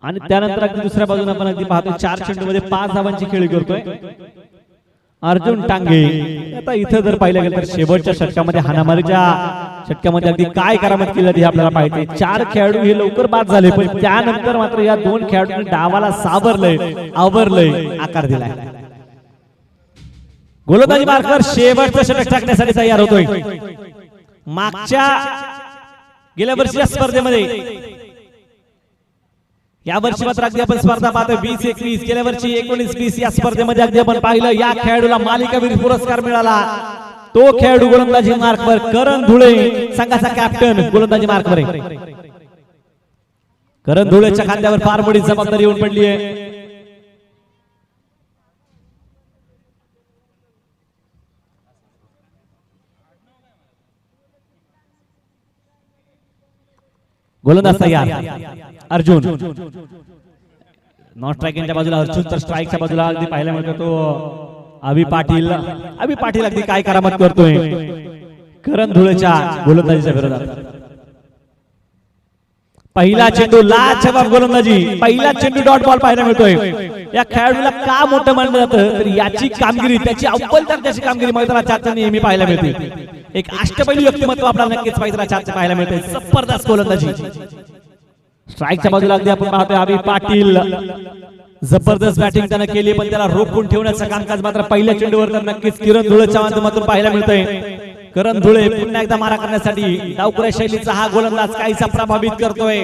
आणि त्यानंतर अगदी दुसऱ्या बाजूने आपण अगदी पाहतोय 4 चेंडू मध्ये 5 धावांची खेळी करतोय अर्जुन टांगे. आता इथं जर पाहिलं गेलं तर शेवटच्या षटकामध्ये हाणामारीच्या षटकामध्ये अगदी काय करामत केली हे आपल्याला पाहिजे. 4 खेळाडू हे लवकर बाद झाले, पण त्यानंतर मात्र या 2 खेळाडूंनी डावाला सावरलंय, आवरलंय, आकार दिलाय. गोलंदाजी मार्कर शेवटचं षटक टाकण्यासाठी तयार होतोय. मागच्या गेल्या वर्षीच्या स्पर्धेमध्ये या वर्षी मात्र अगदी आपण स्पर्धा पाहतोय 20-21, गेल्या वर्षी 19-20 या स्पर्धेमध्ये अगदी आपण पाहिलं या खेळाडूला मालिकावीर पुरस्कार मिळाला. तो खेळाडू गोलंदाजी मार्कवर करण धुळे संघाचा कॅप्टन गोलंदाजी मार्कवर आहे. करण धुळेच्या खांद्यावर फार मोठी जबाबदारी येऊन पडली आहे. गोलंदाज तयार अर्जुन. नॉन स्ट्रायकिंगच्या बाजूला अर्जुन, तर स्ट्राईकच्या बाजूला अगदी पाहायला मिळतो तो अभि पाटील. अभि पाटील अगदी काय करामत करतोय करण धुळेच्या गोलंदाजीच्या विरोधात. पहिला चेंडू लाजवाब गोलंदाजी, पहिला चेंडू डॉट बॉल पाहायला मिळतोय. या खेळाडूला का मोठं मानलं जातं तर याची कामगिरी, त्याची अव्वल दर्जाची कामगिरी मैदानाच्या नेहमी पाहायला मिळते. एक अष्टपैलू व्यक्तिमत्व आपल्याला नक्कीच पाहायला मिळते. जबरदस्त गोलंदाजी. स्ट्राईकच्या बाजूला अगदी आपण पाहतोय अभि पाटील. जबरदस्त बॅटिंग त्याने केली, पण त्याला रोखून ठेवण्याचं कामकाज मात्र पहिल्या चेंडूवर तर नक्कीच किरण धुळेच्या माध्यमातून पाहायला मिळतंय. करण धुळे पुन्हा एकदा मारा करण्यासाठी डावखुऱ्या शैलीचा हा गोलंदाज काहीसा प्रभावित करतोय.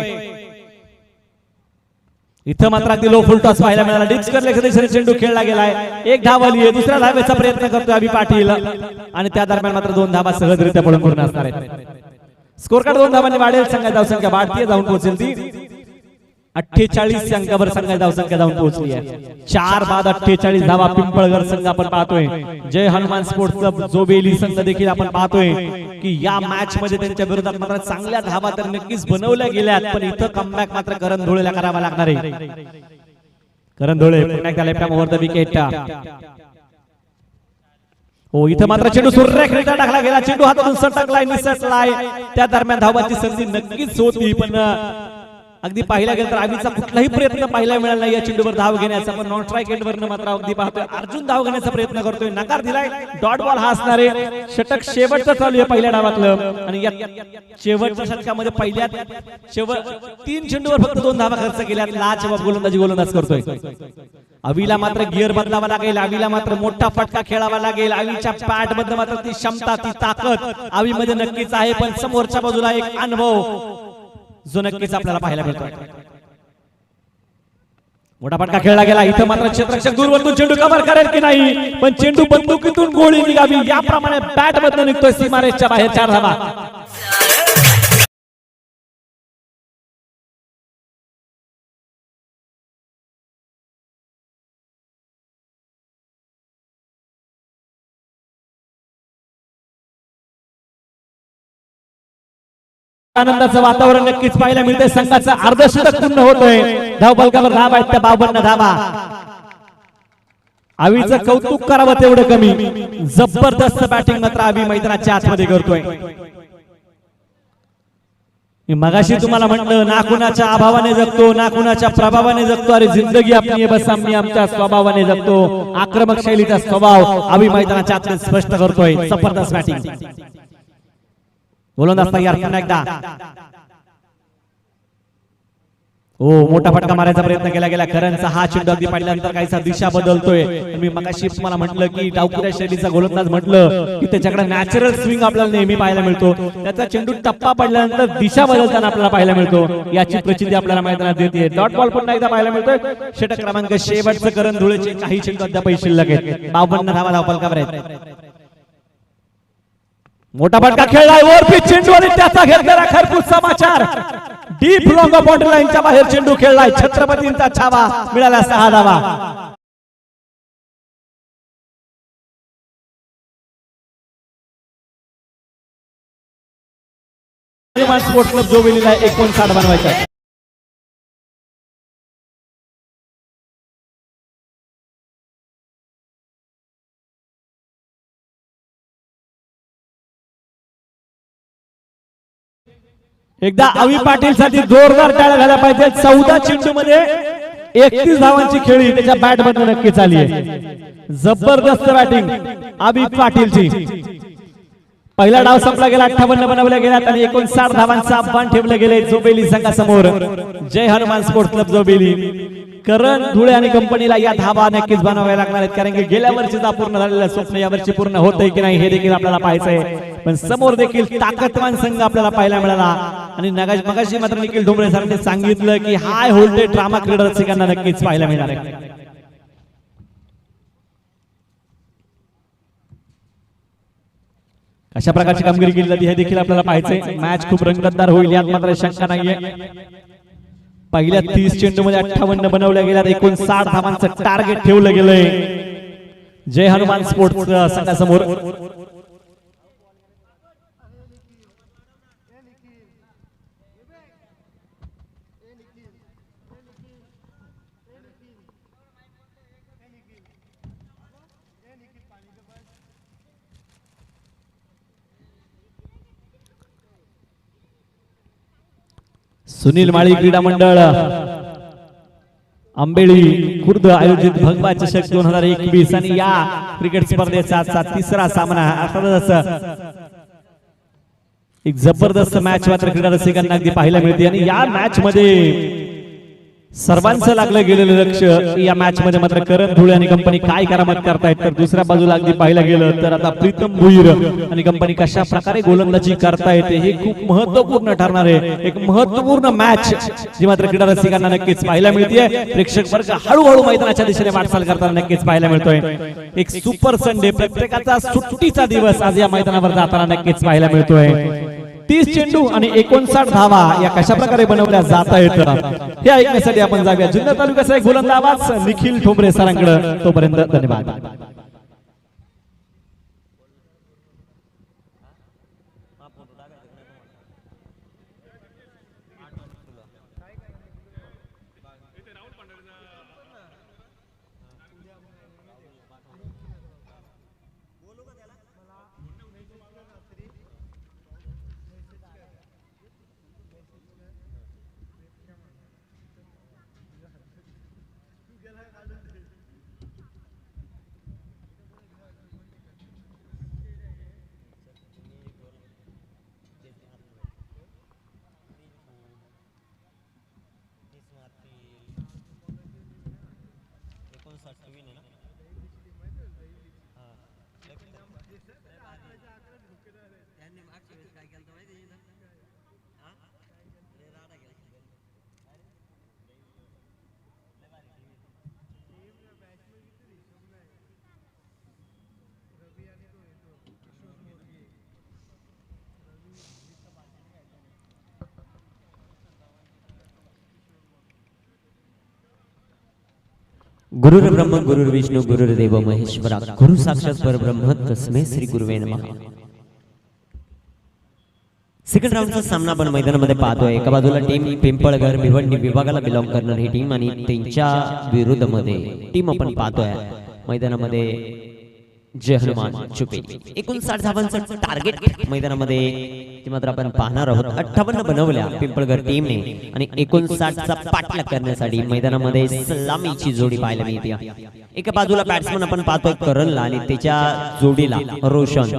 इथं मात्र अगदी लो फुल टॉस पाहायला मिळाला. डिस्करले दिशेने चेंडू खेळला गेलाय. 1 धाव आली आहे. दुसऱ्या धावेचा प्रयत्न करतोय अभि पाटील आणि त्या दरम्यान मात्र 2 धावा सहजरित्या पळून पूर्ण असणार आहेत. स्कोर कार्ड 2 धावांनी वाढेल. संघाची धावसंख्या वाढतीये, जाऊन पोहोचेल ती 48 अंकावर संघाची धावसंख्या जाऊन पोहोचली आहे. 4 बाद 48 धावा पिंपळगर संघ आपण पाहतोय. जय हनुमान स्पोर्ट्स क्लब जोबेली संघ देखील आपण पाहतोय की या मॅच मध्ये त्यांच्या विरोधात मात्र चांगल्या धावा तर नक्कीच बनवल्या गेल्यात, पण इथं कमबॅक मात्र करण धुळेला करावा लागणार आहे. करण धुळे पुन्हा एकदा left arm over the wicket. हो, इथं मात्र चेंडू सुरेखरित्या टाकला गेला. चेंडू हातातून सटकलाय, निसटलाय. त्या दरम्यान धावांची संधी नक्कीच होती, पण अगदी पाहिला गेलं तर अभिचा कुठलाही प्रयत्न पाहायला मिळाला नाही या चेंडूवर धाव घेण्याचा. पण नॉन स्ट्राईक एंडवरनं मात्र अगदी पाहतोय अर्जुन धाव घेण्याचा प्रयत्न करतोय. नकार दिलाय. डॉट बॉल हा असणार आहे. षटक शेवटचं चालू आहे पहिल्या डावातलं आणि या शेवटच्या षटकामध्ये पहिल्या 3 चेंडूवर फक्त 2 धावा खर्च केल्या. लाजवाब गोलंदाज करतोय. अविला मात्र गिअर बदलावा लागेल. अविला मात्र मोठा फटका खेळावा लागेल. अविच्या पॅट मध्ये मात्र ती क्षमता, ती ताकद अवि मध्ये नक्कीच आहे, पण समोरच्या बाजूला एक अनुभव जो नक्कीच आपल्याला पाहायला मिळतो. मोठा फटका खेळला गेला. इथं मात्र क्षेत्ररक्षक दूरवरून चेंडू कव्हर करेल की नाही, पण चेंडू बंदुकीतून गोळी निघावी याप्रमाणे बॅट मधून निघतोय सीमारेषच्या बाहेर. 4 धावा. आनंदाचं वातावरण नक्कीच पाहायला मिळतंय. संघाचा अर्धशतक पूर्ण होतोय. धाव बलकावर धाव आहेत त्या 52 धावा. आवीचं कौतुक करावं तेवढं कमी. जबरदस्त बॅटिंग मात्र आवी मैदानाच्या आतमध्ये करतोय. मगाशी तुम्हाला म्हटलं ना कुणाच्या अभावाने जगतो ना कुणाच्या प्रभावाने जगतो. अरे जिंदगी आपली आहे बस आम्ही आमच्या स्वभावाने जगतो. आक्रमक शैलीचा स्वभाव आवी मैदानाच्या आत स्पष्ट करतोय. जबरदस्त बॅटिंग गोलंदाज तयार पुन्हा एकदा. हो मोठा फटका मारायचा प्रयत्न केला गेला. करणचा हा चेंडू अगदी पाडल्यानंतर काहीसा दिशा बदलतोय. मी मगाशी तुम्हाला म्हटलं की डावखुऱ्या शैलीचा गोलंदाज म्हटलं की त्याच्याकडे नॅचरल स्विंग आपल्याला नेहमी पाहायला मिळतो. त्याचा चेंडू टप्पा पडल्यानंतर दिशा बदलताना आपल्याला पाहायला मिळतो. याची प्रचिती आपल्याला मैदानात देते. डॉट बॉल पुन्हा एकदा पाहायला मिळतोय. षटक क्रमांक शेवटचं करण धुळेचे काही चेंडू अद्याप शिल्लक आहेत. 52 धावा धावफलकावर आहेत. मोठा फटका खेळलाय वर पिच चेंडू आणि त्याचा घेतलेला खरपूस समाचार. डीप लॉंग बाउंड्री लाईनच्या बाहेर चेंडू खेळलाय. छत्रपतींचा छावा मिळाला 6 धावा. स्पोर्ट्स क्लब जोवेलीला 59 बनवायचा. एकदा आवी पाटील साठी जोरदार टाळ्या झाल्या पाहिजे. 14 चेंडू मध्ये 31 धावांची खेळी त्याच्या बॅट मध्ये नक्कीच आली आहे. जबरदस्त बॅटिंग आवी पाटीलची. पहिला डाव संपला गेला. 58 बनवल्या गेल्यात आणि 59 धावांचं आव्हान ठेवलं गेले जोबेली संघासमोर. जय हनुमान स्पोर्ट्स क्लब जोबेली. करण धुळे आणि कंपनीला या धावा नक्कीच बनवाव्या लागणार आहेत. कारण की गेल्या वर्षीचा पूर्ण झालेलं स्वप्न या वर्षी पूर्ण होतंय की नाही हे देखील आपल्याला पाहायचंय. पण समोर देखील ताकदवान संघ आपल्याला पाहायला मिळाला. आणि मगाशी मात्र निखिल ढोंबरे सरांनी सांगितलं की हाय व्होल्टेज ड्रामा क्रीडा रसिकांना नक्कीच पाहायला मिळणार आहे. अशा प्रकारची कामगिरी केली जाते हे देखील आपल्याला पाहायचंय. मॅच खूप रंगतदार होईल यात मात्र शंका नाहीये. पहिल्या 30 चेंडू मध्ये 58 बनवल्या गेल्या. 59 धावांचं टार्गेट ठेवलं गेलंय जय हनुमान स्पोर्ट्स संघासमोर. सुनील माळी क्रीडा मंडळ आंबेळी खुर्द आयोजित भगवा चषक 2021 आणि या क्रिकेट स्पर्धेचा तिसरा सामना. एक जबरदस्त मॅच मात्र क्रीडा रसिकांना अगदी पाहायला मिळते. आणि या मॅच मध्ये सर्वांचं लागलं गेलेलं लक्ष या मॅच मध्ये मात्र करण धुळे आणि कंपनी काय करामत करतायत. तर दुसऱ्या बाजूला अगदी पाहायला गेलं तर आता प्रीतम भुईर आणि कंपनी कशा प्रकारे गोलंदाजी करता येते हे खूप महत्वपूर्ण ठरणार आहे. एक महत्वपूर्ण मॅच जी मात्र क्रीडा रसिकांना नक्कीच पाहायला मिळते. प्रेक्षक वर्ग हळूहळू मैदानाच्या दिशेने वाटचाल करताना नक्कीच पाहायला मिळतोय. एक सुपर संडे प्रत्येकाचा सुट्टीचा दिवस आज या मैदानावर जाताना नक्कीच पाहायला मिळतोय. 30 चेंडू आणि 59 धावा या कशा प्रकारे बनवल्या जात आहेत हे ऐकण्यासाठी आपण जाऊया जुन्नर तालुक्याचा एक बुलंद आवाज निखिल ठोंबरे सरांकडे. तोपर्यंत धन्यवाद. गुरुर् ब्रह्म गुरुर्विष्णू गुरुर्देव महेश्वरा गुरु साक्षात परब्रह्म तस्मै श्री गुरुवे नमः. सेकंड राऊंडचा सामना आपण मैदानामध्ये पाहतोय. एका बाजूला टीम पिंपळघर भिवंडी विभागाला बिलॉंग करणारी टीम आणि त्यांच्या विरुद्धमध्ये टीम आपण पाहतोय मैदानामध्ये जय हनुमान चुपेली. 59 धावांचं टार्गेट मैदानामध्ये मात्र आपण पाहणार आहोत. 58 बनवल्या पिंपळघर टीमने आणि 59चा पाठलाग करण्यासाठी मैदानामध्ये सलामीची जोडी पाहायला मिळते. एका बाजूला बॅट्समन आपण पाहतोय करणला आणि त्याच्या जोडीला रोशन.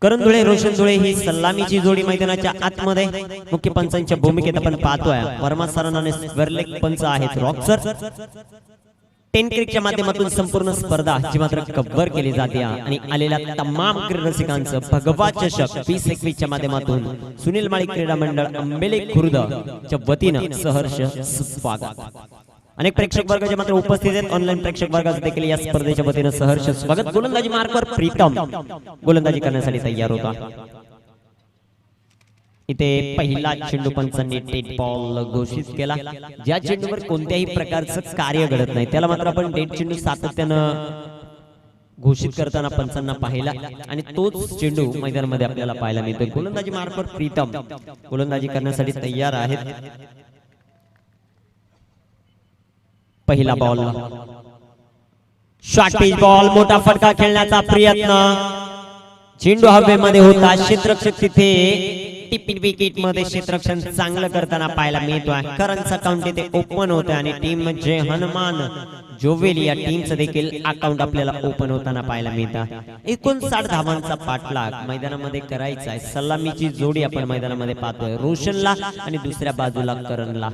करण धुळे रोशन धुळे ही सलामीची जोडी मैदानाच्या आतमध्ये मुख्य पंचांच्या भूमिकेत आपण पाहतोय. वर्मा सरांना स्क्वेअरलेग पंच आहेत रॉक्सर. 10 क्रिकेटच्या माध्यमातून संपूर्ण स्पर्धा जी मात्र कव्हर केली जाते आणि आलेल्या तमाम क्रीडा रसिकांचं भगवा चषक 2021 माध्यमातून सुनील माळी क्रीडा मंडळ आंबेले खुर्द च्या वतीनं सहर्ष स्वागत. अनेक प्रेक्षक वर्गाचे मात्र उपस्थित आहेत. ऑनलाईन प्रेक्षक वर्गाचं देखील या स्पर्धेच्या वतीनं सहर्ष स्वागत. गोलंदाजी मार्कवर प्रीतम गोलंदाजी करण्यासाठी तयार होता. इथे पहिला चेंडू पंचांनी डेड बॉल घोषित केला. ज्या चेंडूवर कोणत्याही प्रकारचं कार्य घडत नाही त्याला मात्र आपण डेड चेंडू सातत्यानं घोषित करताना पंचांना पाहिला आणि तोच चेंडू मैदानामध्ये आपल्याला पाहायला मिळतोय. गोलंदाजी मार्कवर प्रीतम गोलंदाजी करण्यासाठी तयार आहेत. पहिला बॉल शॉर्टेज बॉल मोठा फटका खेळण्याचा प्रयत्न. चेंडू हवेमध्ये होता. क्षेत्ररक्षक तिथे टिपिन विकेट मध्ये क्षेत्ररक्षण चांगलं करताना पाहायला मिळतोय. करंटचा अकाउंट इथे ओपन होतोय आणि टीम जय हनुमान जोवेली या टीमचं देखील अकाउंट आपल्याला ओपन होताना पाहायला मिळतं. 59 धावांचा पाठलाग मैदानामध्ये करायचा आहे. सलामीची जोडी आपण मैदानामध्ये पाहतोय रोशनला आणि दुसऱ्या बाजूला करणला.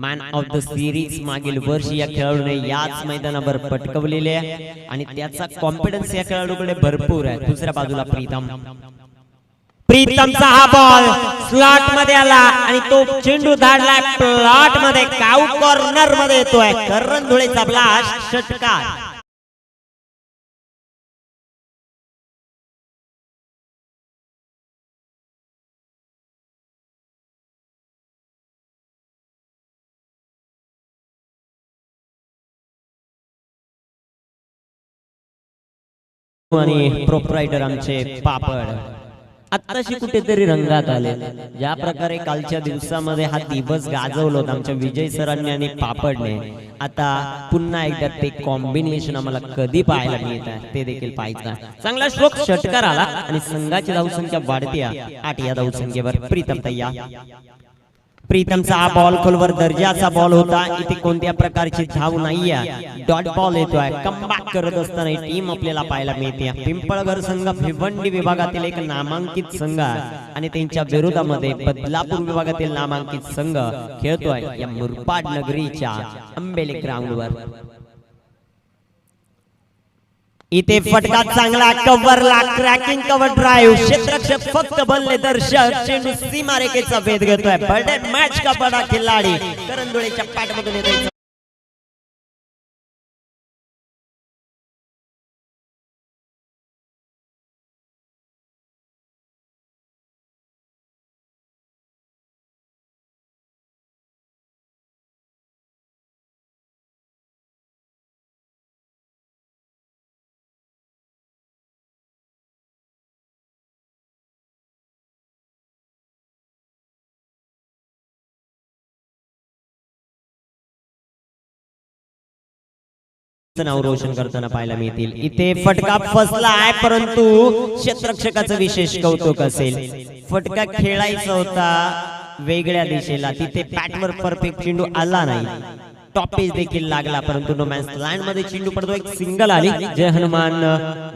मॅन ऑफ द सिरीज मागील वर्षी या खेळाडूने याच मैदानावर पटकवलेले आहे आणि त्याचा कॉन्फिडन्स या खेळाडूकडे भरपूर आहे. दुसऱ्या बाजूला प्रीतमचा हा बॉल स्लॉट मध्ये आला आणि तो चेंडू धाडला प्लॉट मध्ये. काऊ कॉर्नर मध्ये येतोय. करण धुळेचा ब्लास्ट षटकार. आणि प्रोप्रायटर आमचे पापड आत्ताशी कुठेतरी रंगात आले. ज्या प्रकारे कालच्या दिवसामध्ये हा दिवस गाजवला होता आमच्या विजय सरांनी आणि पापडने, आता पुन्हा एकदा ते कॉम्बिनेशन आम्हाला कधी पाहायला मिळत आहे ते देखील पाहायचं. चांगला स्ट्रोक षटकार आला आणि संघाची धावसंख्या वाढते 8 या धावसंख्येवर. प्रीतम तय्या. प्रीतमचा हा बॉल खोलवर दर्जाचा बॉल होता. इथे कोणत्या प्रकारची धाव नाहीये. डॉट बॉल येतोय. कमबॅक करत असताना टीम आपल्याला पाहायला मिळते. पिंपळघर संघ भिवंडी विभागातील एक नामांकित संघ आणि त्यांच्या विरोधामध्ये बदलापूर विभागातील नामांकित संघ खेळतोय या मुरबाड नगरीच्या आंबेले ग्राउंडवर. इथे फटका चांगला कव्हरला. Cracking cover drive. क्षेत्ररक्षक फक्त बनले दर्शक. चेंडू सीमारेखेचा भेद घेतोय. बर्डे मॅच का बडा खिलाडी करण धुळेच्या पॅटमधून येतोय. नाव रोशन करताना पाहायला मिळतील. इथे फटका फसला आहे परंतु क्षेत्ररक्षकाचं विशेष कौतुक असेल. फटका खेळायचा होता वेगळ्या दिशेला. तिथे पॅटवर परफेक्ट चेंडू आला नाही. टॉपेज देखील लागला परंतु नो मॅन्स लँड मध्ये चेंडू पडतो. एक सिंगल आली. जय हनुमान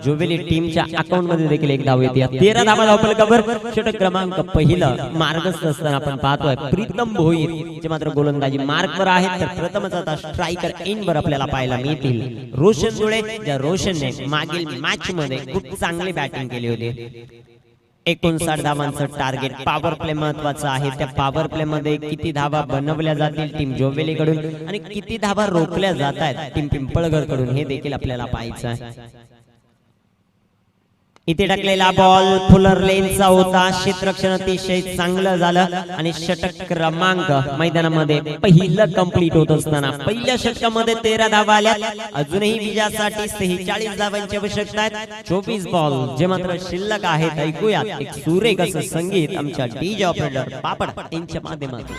जोवेली टीमच्या अकाउंट मध्ये देखील एक धाव येते. 13 धावा धावपल कव्हर. षटक क्रमांक पहिलं मार्गस्थ असताना आपण पाहतोय प्रीतम भोईर जे मात्र गोलंदाजी मार्कवर आहेत. तर प्रथमच आता स्ट्रायकर एंडवर आपल्याला पाहायला मिळतील रोशन धुळे, ज्या रोशनने मागील मॅच मध्ये खूप चांगली बॅटिंग केली होती. 59 धावांचं टार्गेट. पॉवर प्ले महत्वाचा आहे. त्या पॉवर प्ले मध्ये किती धावा बनवल्या जातील टीम जोवेली कडून आणि किती धावा रोखल्या जात आहेत टीम पिंपळघर कडून हे देखील आपल्याला पाहायचं आहे. इथे टाकलेला बॉल फुलर लेनचा होता, क्षेत्ररक्षण अतिशय चांगलं झालं आणि षटक क्रमांक मैदानामध्ये पहिलं कंप्लीट होत असताना पहिल्या षटकामध्ये 13 धावा आल्या. अजूनही विजयासाठी 46 धावांची आवश्यकता आहे. 24 बॉल जे मात्र शिल्लक आहेत. ऐकूयात एक सुरेख असं संगीत आमच्या डीजे ऑपरेटर पापड यांच्या माध्यमातून.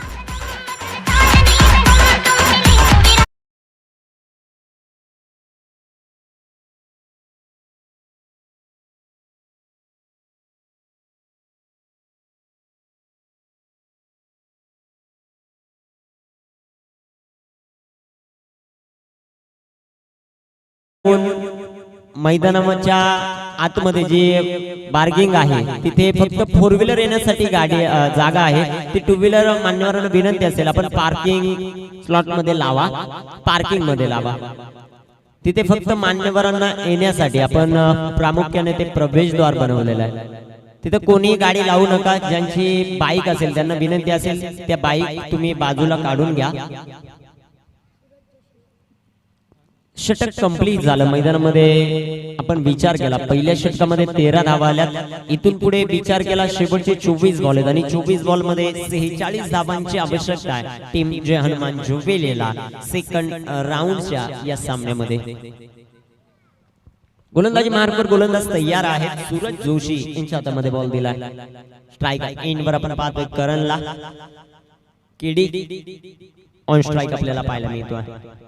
मैदानाच्या आतमध्ये जे पार्किंग आहे तिथे फक्त 4 व्हीलर येण्यासाठी गाडी जागा आहे. ती 2 व्हीलर मान्यवरांना विनंती असेल आपण पार्किंग स्लॉट मध्ये लावा, पार्किंग मध्ये लावा. तिथे फक्त मान्यवरांना येण्यासाठी आपण प्रामुख्याने ते प्रवेशद्वार बनवलेलं आहे. तिथे कोणी गाडी लावू नका. ज्यांची बाईक असेल त्यांना विनंती असेल त्या बाईक तुम्ही बाजूला काढून घ्या. षटक कंप्लीट झालं. मैदानामध्ये आपण विचार केला पहिल्या षटकामध्ये 13 धावा आल्या. इथून पुढे विचार केला शेवटचे 24 बॉल आहेत आणि 24 बॉल मध्ये 46 धावांची आवश्यकता आहे. टीम जय हनुमान जुवेलीला सेकंड राऊंडच्या या सामन्यामध्ये गोलंदाजी मार्कर गोलंदाज तयार आहेत. सूरज जोशी यांच्या हातामध्ये बॉल दिलाय. स्ट्राईक एंडवर आपण पाहतोय करणला. केडी ऑन स्ट्राईक आपल्याला पाहायला मिळतो आहे.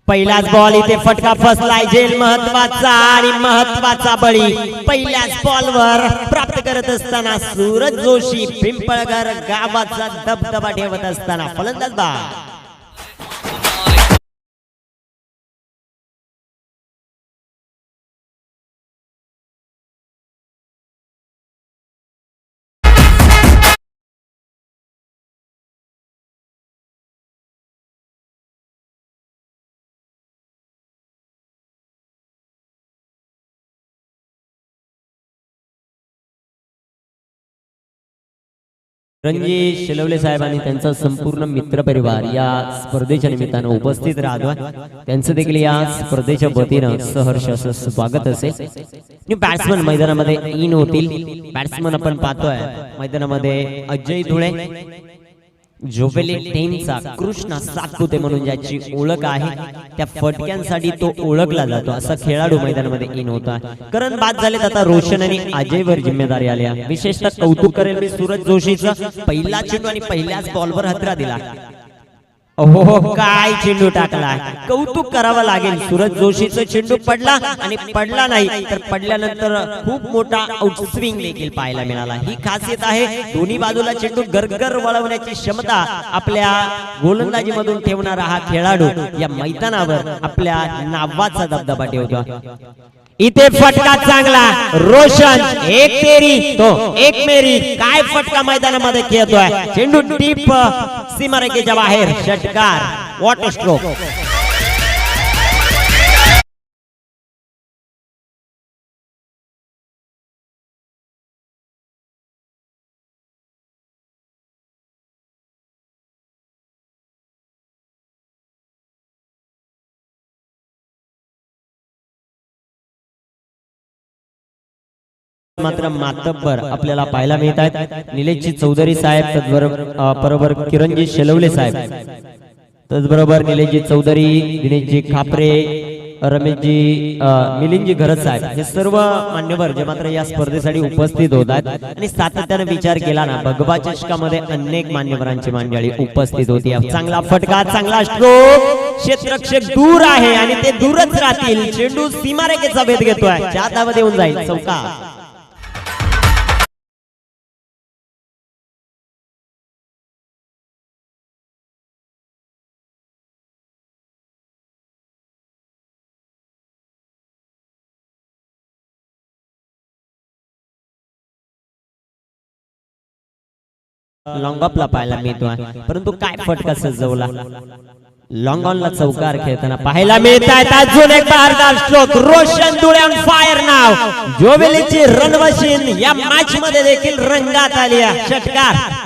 पहिलाच बॉल इथे फटका फसलाय. झेल महत्वाचा आणि महत्वाचा बळी पहिल्याच बॉलवर प्राप्त करत असताना सूरज जोशी पिंपळगर गावाचा दबदबा ठेवत असताना फलंदाज बाद. रणजी शिलवले साहेब आणि त्यांचा संपूर्ण मित्र परिवार या स्पर्धेच्या निमित्तानं उपस्थित राहतो. त्यांचं देखील या स्पर्धेच्या वतीनं सहर्ष असं स्वागत असेल. बॅट्समन मैदानामध्ये इन होतील. बॅट्समन आपण पाहतोय मैदानामध्ये अजय धुळे जोवेली टीमचा कृष्णा सातपुते म्हणून ज्याची ओळख आहे त्या फटक्यांसाठी तो ओळखला जातो असा खेळाडू मैदानामध्ये इन होता. करण बाद झालेत. आता रोशन आणि अजयवर जिम्मेदारी आल्या. विशेषतः कौतुक करेल मी सूरज जोशीचं. पहिला चेंडू आणि पहिल्याच बॉलवर हत्रा दिला. ओहो काय चेंडू टाकला. कौतुक करावं लागेल. सूरज जोशीचा चेंडू पडला आणि पडला नाही तर पडल्यानंतर खूप मोठा आउटस्विंग देखील पाहायला मिळाला. ही खासियत आहे. दोन्ही बाजूला चेंडू गरगर वळवण्याची क्षमता आपल्या गोलंदाजी मधून ठेवणारा हा खेळाडू या मैदानावर आपल्या नावाचा दबदबा ठेवतो. इथे फटका चांगला. रोशन एक तेरी तो एक मेरी. काय फटका मैदानामध्ये खेळतोय. चेंडू डीप सीमारेषेच्या बाहेर. षटकार. Water stroke. मात्र मातब्बर आपल्याला पाहायला मिळत आहेत. निलेशजी चौधरी साहेब त्याचबरोबर किरणजी शेलवले साहेब, त्याचबरोबर निलेशजी चौधरी, दिनेशजी खापरे, रमेशजी मिलिंदजी घरत साहेब हे सर्व मान्यवर जे मात्र या स्पर्धेसाठी उपस्थित होतात. आणि सातत्याने विचार केला ना भगवा चषकामध्ये अनेक मान्यवरांची मंडळी उपस्थित होती. चांगला फटका, चांगला स्ट्रोक. क्षेत्ररक्षक दूर आहे आणि ते दूरच राहतील. चेंडू सीमारेषेचा भेद घेतोय. 4 धावा देऊन जाईल. चौका. लॉंग ऑफला पाहायला मिळतोय, परंतु काय फटका सजवला. लॉंग ऑनला चौकार खेळताना पाहायला मिळत आहेत. अजून एक बहारदार stroke. Roshan Dhule on fire नाव. जोवेलीची रणवशीन या मॅच मध्ये देखील रंगात आली आहे. षटकार.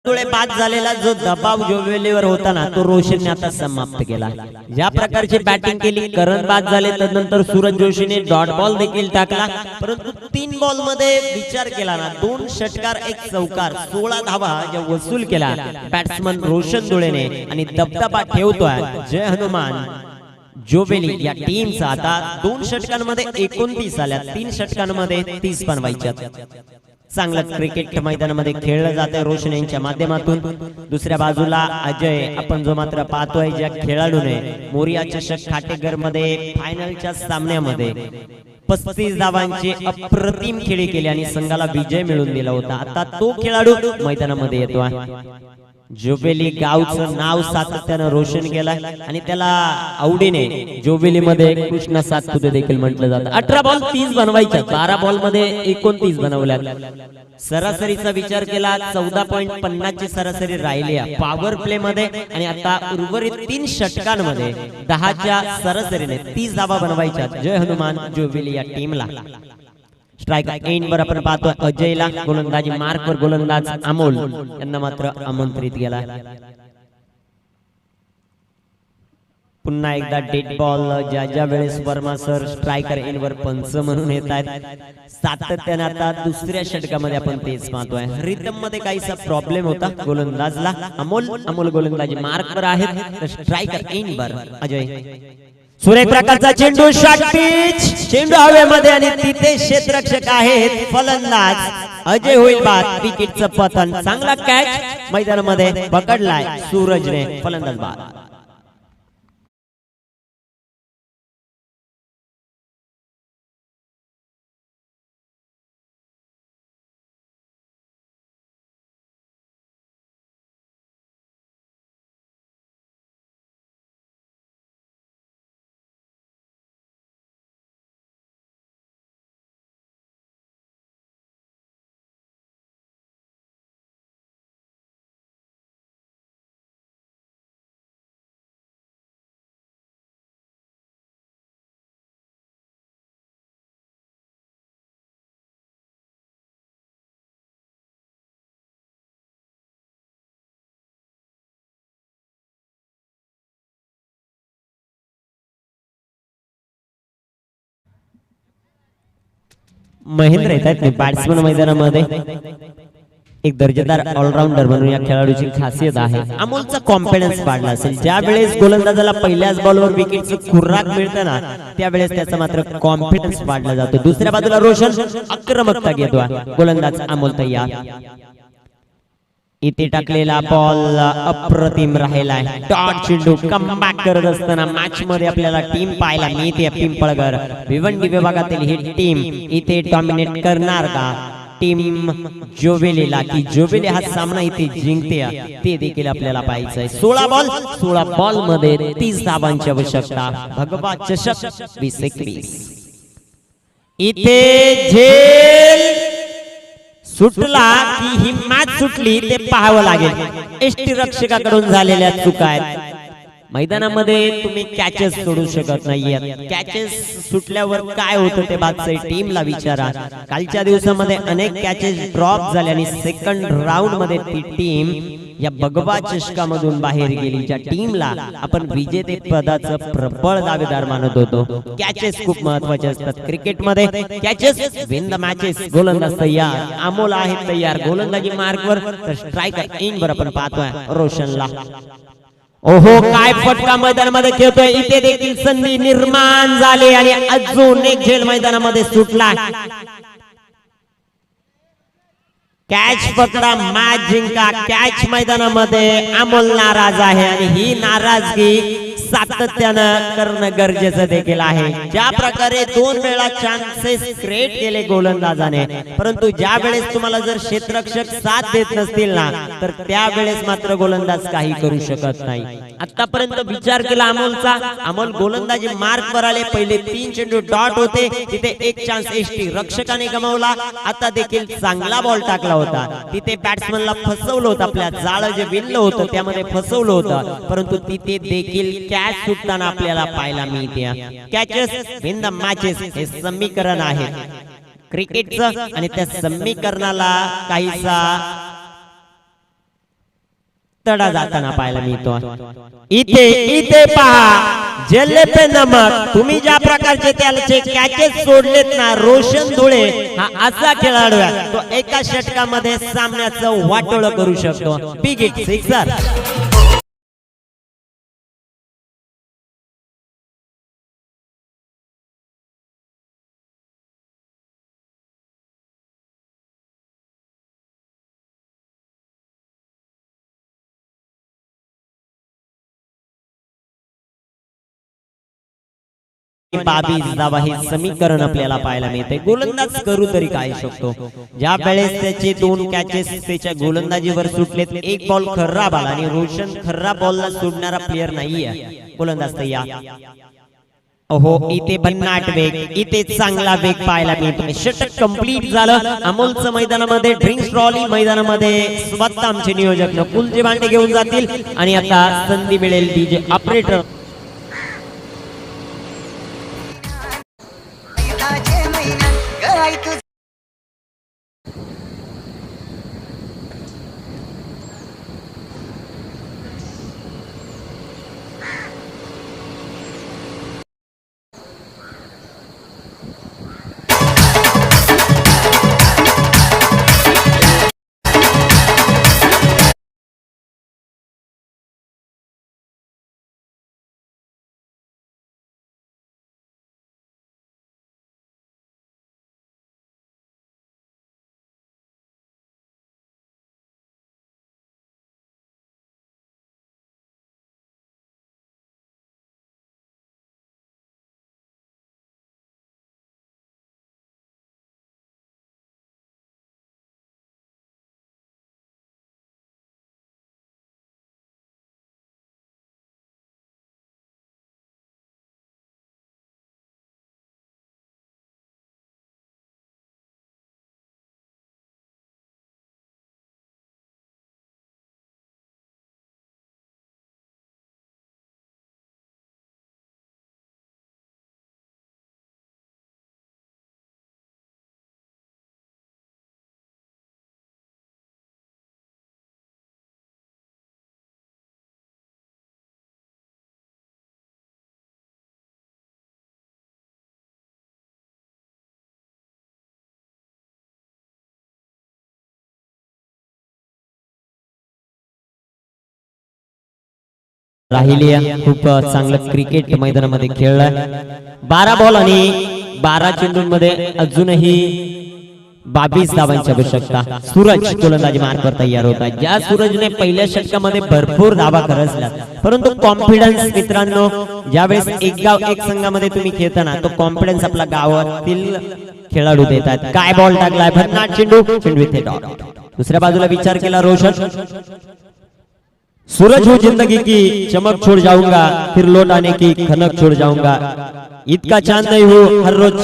डोळे बाद झालेला जो दबाव जोवेलीवर होता ना तो रोशनने आता समाप्त केला. ज्या प्रकारची बॅटिंग केली, करण बाद झाले, त्यानंतर सूरज जोशीने डॉट बॉल देखील टाकला, परंतु 3 बॉल मध्ये विचार केला ना 2 षटकार 1 चौकार 16 धावा ज्या वसूल केला बॅट्समन रोशन धुळेने आणि दबदबा ठेवतोय जय हनुमान जोवेली या टीमचा. आता 2 षटकांमध्ये 29 आल्या, 3 षटकांमध्ये 30 बनवायच्या. चांगलं क्रिकेट मैदानामध्ये खेळलं जाते रोशन यांच्या माध्यमातून. दुसऱ्या बाजूला अजय आपण जो मात्र पाहतोय ज्या खेळाडूने मोरिया चषक खाटेघर मध्ये फायनलच्या सामन्यामध्ये 35 धावांची अप्रतिम खेळी केली आणि संघाला विजय मिळवून दिला होता. आता तो खेळाडू मैदानामध्ये येतोय. जोवेली गावचं नाव सातत्यानं रोशन केलं आणि त्याला आवडीने जोवेली मध्ये कृष्णा सातपुते देखील म्हटलं जातं. 18 बॉल 30 बनवायच्या, 12 बॉल मध्ये 29 बनवल्या. सरासरीचा विचार केला 14.50 ची सरासरी राहिली पॉवर प्ले मध्ये आणि आता उर्वरित 3 षटकांमध्ये 10च्या सरासरीने 30 धावा बनवायच्या जय हनुमान जोवेली या टीमला. स्ट्रायकर एंड वर आपण पाहतो अजयला गोलंदाजी मार्कवर गोलंदाज अमोल यांना मात्र आमंत्रित केला. पुन्हा एकदा डेड बॉल ज्या वेळेस वर्मा सर स्ट्रायकर एंड वर पंच म्हणून येत आहेत सातत्याने. आता दुसऱ्या षटकामध्ये आपण तेच पाहतोय. रिदम मध्ये काहीसा प्रॉब्लेम होता गोलंदाजला. अमोल गोलंदाजी मार्कवर आहेत, स्ट्रायकर एंड वर अजय. सुरेख प्रकारचा चेंडू, शॉर्ट पिच, चेंडू हवेमध्ये आणि तिथे क्षेत्ररक्षक आहेत फलंदाज अजय होईल बाद. विकेटचं पतन, चांगला कॅच मैदानामध्ये पकडलाय सूरजने, फलंदाज बाद. महेंद्र येतात बॅट्समन मैदानामध्ये. एक दर्जेदार ऑलराऊंडर म्हणून या खेळाडूची खासियत आहे. अमोलचा कॉन्फिडन्स वाढला असेल. ज्या वेळेस गोलंदाजाला पहिल्याच बॉलवर विकेटचं खुर्राक मिळतं ना त्यावेळेस त्याचा मात्र कॉन्फिडन्स वाढला जातो. दुसऱ्या बाजूला रोशन आक्रमकता घेतो. गोलंदाज अमोल तयार. इथे टाकलेला बॉल अप्रतिम राहिलाय. डॉट चेंडू कमबॅक करत असताना मॅच मध्ये आपल्याला टीम पाहायला मिळते. पिंपळगर भिवंडी विभागातील ही टीम इथे डॉमिनेट करणार का टीम जोवेलीला, की जोवेली हा सामना इथे जिंकते ते देखील आपल्याला पाहायचंय. 16 बॉल मध्ये 30 धावांची आवश्यकता. भगवा चषक 2021 इथे झेल सुटला की ही मॅच सुटली ते पाहावं लागेल. एसटी रक्षकाकडून झालेल्या चुका आहेत. मैदानामध्ये तुम्ही कॅचेस सोडू शकत नाहीये. कॅचेस सुटल्यावर काय होतं ते बादशाही टीमला विचारा. कालच्या दिवसामध्ये अनेक कॅचेस ड्रॉप झाले आणि सेकंड राऊंड मध्ये ती टीम या भगवा चषकामधून बाहेर गेली. ज्या टीमला आपण विजेते पदाचं प्रबळ दावेदार मानत होतो. कॅचेस खूप महत्वाचे असतात क्रिकेटमध्ये. Catches win the matches. गोलंदाज तयार, अमोल आहे तयार. गोलंदाजी मार्कवर, तर स्ट्रायकर इनवर आपण पाहतोय रोशनला. ओहो काय फटका मैदानामध्ये खेळतोय. इथे देखील संधी निर्माण झाली आणि अजून एक झेल मैदानामध्ये सुटला. कॅच पकडा, मॅच जिंका. कॅच मैदानामध्ये अमोल नाराज आहे आणि ही नाराजगी सातत्यानं करणं गरजेचं देखील आहे. ज्या प्रकारे 2 वेळा चान्सेस क्रिएट केले गोलंदाजाने, परंतु ज्या वेळेस तुम्हाला जर क्षेत्ररक्षक साथ देत नसतील ना तर त्यावेळेस मात्र गोलंदाज काही करू शकत नाही. आतापर्यंत विचार केला अमोलचा. अमोल गोलंदाजी मार्कवर आले. पहिले 3 चेंडू डॉट होते, तिथे एक चान्स एसटी रक्षकाने गमावला. आता देखील चांगला बॉल टाकला होता. तिथे बॅट्समनला फसवलं होतं. आपल्या जाळं जे विणलं होतं त्यामध्ये फसवलं होतं, परंतु तिथे देखील कॅच सुटताना आपल्याला पाहायला मिळते. कॅचेस विन द मॅचेस हे समीकरण आहे क्रिकेटचं, आणि त्या समीकरणाला काहीसा तडा जाताना पाहायला मिळतो. इथे इथे पहा जेल्ले पे नमक. तुम्ही ज्या प्रकारचे त्याचे कॅचेस सोडलेत ना, रोशन धुळे हा असा खेळाडू आहे तो एका षटकामध्ये सामन्याचं वाटोळ करू शकतो. Big hit sixer. बावीस धावा हे समीकरण आपल्याला पाहायला मिळते. गोलंदाज करू तरी काय शकतो. ज्या वेळेस त्याचे 2 कॅचेस त्याच्या गोलंदाजीवर सुटलेत, एक बॉल खराब आला आणि रोशन खराब बॉलला सोडणारा प्लेयर नाहीये. गोलंदाज तयार. हो इथे भन्नाट वेग, इथे चांगला वेग पाहायला मिळतो. षटक कंप्लीट झालं. अमोलचं मैदानामध्ये ड्रिंक्स ट्रॉली मैदानामध्ये स्वतः आमचे नियोजक नकुलचे भांडे घेऊन जातील आणि आता संधी मिळेल डीजे ऑपरेटर. राहिली खूप चांगलं क्रिकेट मैदानामध्ये खेळलाय. 12 बॉल आणि 12 चेंडूंमध्ये अजूनही 22 धावांची आवश्यकता. सूरज गोलंदाजी मार्कवर तयार होता. ज्या सूरजने पहिल्या षटकामध्ये भरपूर धावा खरचल्या, परंतु कॉन्फिडन्स मित्रांनो, ज्यावेळेस एक गाव एक संघामध्ये तुम्ही खेळताना तो कॉन्फिडन्स आपला गावातील खेळाडू देतात. काय बॉल टाकलाय, भन्नाट चेंडू, चेंडू इथे डॉट. दुसऱ्या बाजूला विचार केला रोशन. सूरज हो जिंदगी की चमक छोड़ जाऊंगा, फिर लौट आने की खनक छोड़ जाऊंगा. इतका चांद नहीं हो हर रोज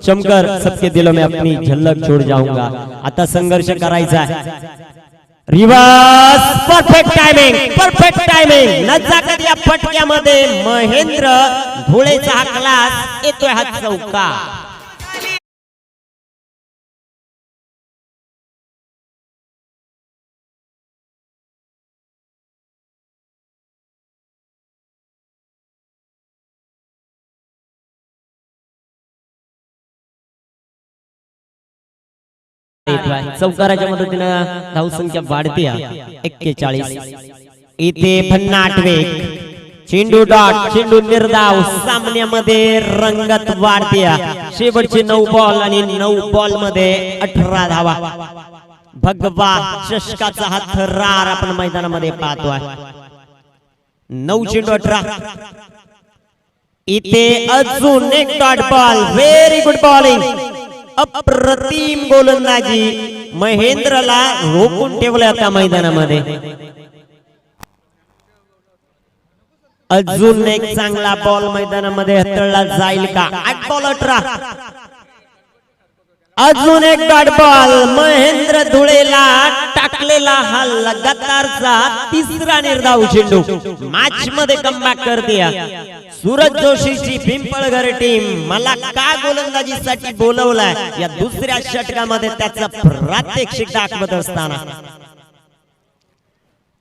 चमकर सबके दिलों में अपनी झलक छोड़ जाऊंगा. आता संघर्ष करायचा आहे. Reverse perfect timing. नजाकत या फटक्यामध्ये महेंद्र धुळेचा हा क्लास येतोय हा चौका. चौकाराच्या मदतीनं धावसंख्या वाढते. 41. इथे भन्नाट वेग, चेंडू डॉट, चेंडू निर्धाव. सामन्यामध्ये रंगत वाढते. शेवटचे 9 बॉल आणि 9 बॉल मध्ये 18 धावा. भगवा चषकाचा हा थरार आपण मैदानामध्ये पाहतोय. 9 चेंडू 18. इथे अजून एक dot ball. Very good bowling. अप्रतिम गोलंदाजी. महेंद्रला रोखून ठेवलं त्या मैदानामध्ये. अजून एक चांगला बॉल मैदानामध्ये हाताळला जाईल का. 8 बॉल 18. अजून एक डॉट बॉल. महेंद्र धुळेला टाकलेला हा लगातारचा 3रा निर्धाव चेंडू. मॅच मध्ये कमबॅक करते सूरज जोशीची पिंपळघर टीम. मला का गोलंदाजीसाठी बोलवलाय या दुसऱ्या षटकामध्ये त्याचा प्रात्यक्षिक दाखवत असताना